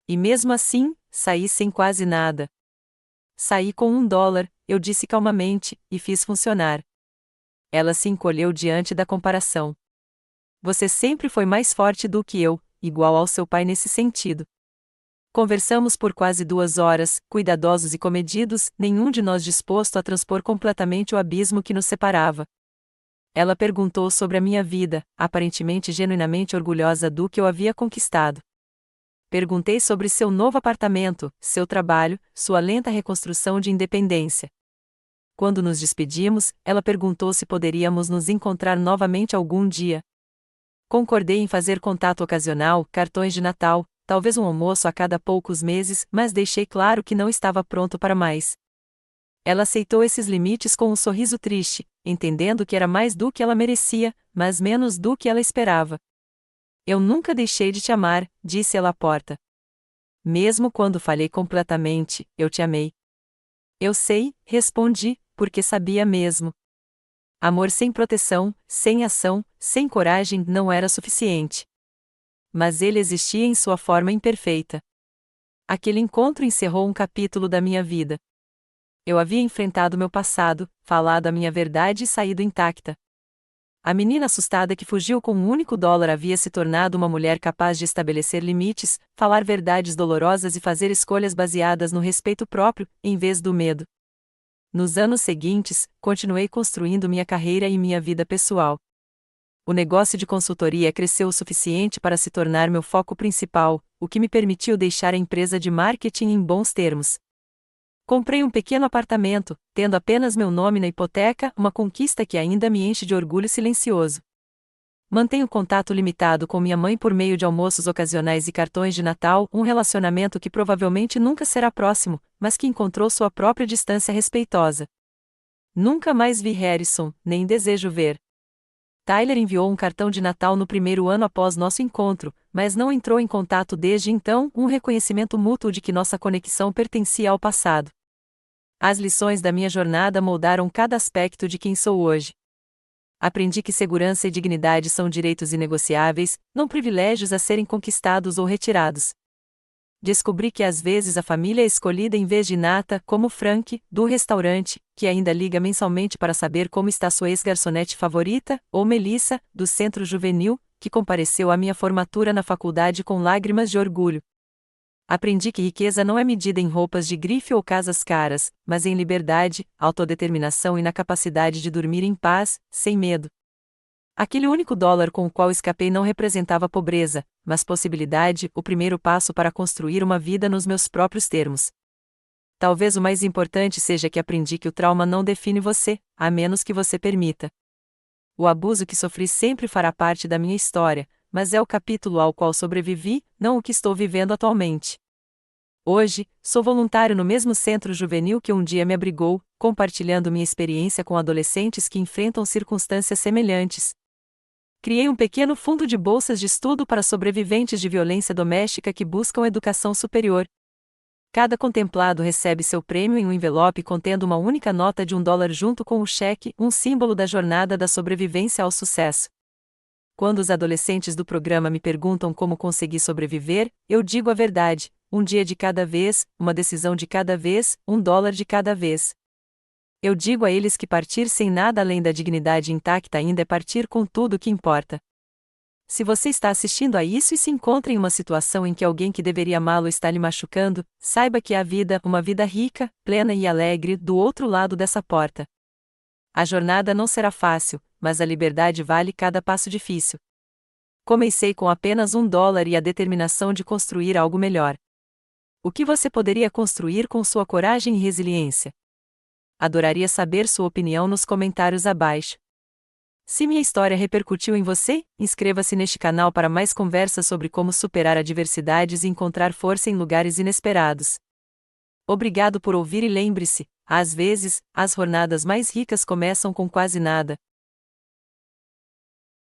E mesmo assim, saí sem quase nada. Saí com $1, eu disse calmamente, e fiz funcionar. Ela se encolheu diante da comparação. Você sempre foi mais forte do que eu, igual ao seu pai nesse sentido. Conversamos por quase 2 horas, cuidadosos e comedidos, nenhum de nós disposto a transpor completamente o abismo que nos separava. Ela perguntou sobre a minha vida, aparentemente genuinamente orgulhosa do que eu havia conquistado. Perguntei sobre seu novo apartamento, seu trabalho, sua lenta reconstrução de independência. Quando nos despedimos, ela perguntou se poderíamos nos encontrar novamente algum dia. Concordei em fazer contato ocasional, cartões de Natal, talvez um almoço a cada poucos meses, mas deixei claro que não estava pronto para mais. Ela aceitou esses limites com um sorriso triste, entendendo que era mais do que ela merecia, mas menos do que ela esperava. Eu nunca deixei de te amar, disse ela à porta. Mesmo quando falhei completamente, eu te amei. Eu sei, respondi, porque sabia mesmo. Amor sem proteção, sem ação, sem coragem não era suficiente. Mas ele existia em sua forma imperfeita. Aquele encontro encerrou um capítulo da minha vida. Eu havia enfrentado meu passado, falado a minha verdade e saído intacta. A menina assustada que fugiu com $1 havia se tornado uma mulher capaz de estabelecer limites, falar verdades dolorosas e fazer escolhas baseadas no respeito próprio, em vez do medo. Nos anos seguintes, continuei construindo minha carreira e minha vida pessoal. O negócio de consultoria cresceu o suficiente para se tornar meu foco principal, o que me permitiu deixar a empresa de marketing em bons termos. Comprei um pequeno apartamento, tendo apenas meu nome na hipoteca, uma conquista que ainda me enche de orgulho silencioso. Mantenho contato limitado com minha mãe por meio de almoços ocasionais e cartões de Natal, um relacionamento que provavelmente nunca será próximo, mas que encontrou sua própria distância respeitosa. Nunca mais vi Harrison, nem desejo ver. Tyler enviou um cartão de Natal no primeiro ano após nosso encontro, mas não entrou em contato desde então, um reconhecimento mútuo de que nossa conexão pertencia ao passado. As lições da minha jornada moldaram cada aspecto de quem sou hoje. Aprendi que segurança e dignidade são direitos inegociáveis, não privilégios a serem conquistados ou retirados. Descobri que às vezes a família é escolhida em vez de Nata, como Frank, do restaurante, que ainda liga mensalmente para saber como está sua ex-garçonete favorita, ou Melissa, do centro juvenil, que compareceu à minha formatura na faculdade com lágrimas de orgulho. Aprendi que riqueza não é medida em roupas de grife ou casas caras, mas em liberdade, autodeterminação e na capacidade de dormir em paz, sem medo. Aquele único dólar com o qual escapei não representava pobreza, mas possibilidade, o primeiro passo para construir uma vida nos meus próprios termos. Talvez o mais importante seja que aprendi que o trauma não define você, a menos que você permita. O abuso que sofri sempre fará parte da minha história, mas é o capítulo ao qual sobrevivi, não o que estou vivendo atualmente. Hoje, sou voluntário no mesmo centro juvenil que um dia me abrigou, compartilhando minha experiência com adolescentes que enfrentam circunstâncias semelhantes. Criei um pequeno fundo de bolsas de estudo para sobreviventes de violência doméstica que buscam educação superior. Cada contemplado recebe seu prêmio em um envelope contendo uma única nota de $1 junto com o cheque, um símbolo da jornada da sobrevivência ao sucesso. Quando os adolescentes do programa me perguntam como consegui sobreviver, eu digo a verdade: um dia de cada vez, uma decisão de cada vez, $1 de cada vez. Eu digo a eles que partir sem nada além da dignidade intacta ainda é partir com tudo o que importa. Se você está assistindo a isso e se encontra em uma situação em que alguém que deveria amá-lo está lhe machucando, saiba que há vida, uma vida rica, plena e alegre, do outro lado dessa porta. A jornada não será fácil, mas a liberdade vale cada passo difícil. Comecei com apenas $1 e a determinação de construir algo melhor. O que você poderia construir com sua coragem e resiliência? Adoraria saber sua opinião nos comentários abaixo. Se minha história repercutiu em você, inscreva-se neste canal para mais conversas sobre como superar adversidades e encontrar força em lugares inesperados. Obrigado por ouvir e lembre-se, às vezes, as jornadas mais ricas começam com quase nada.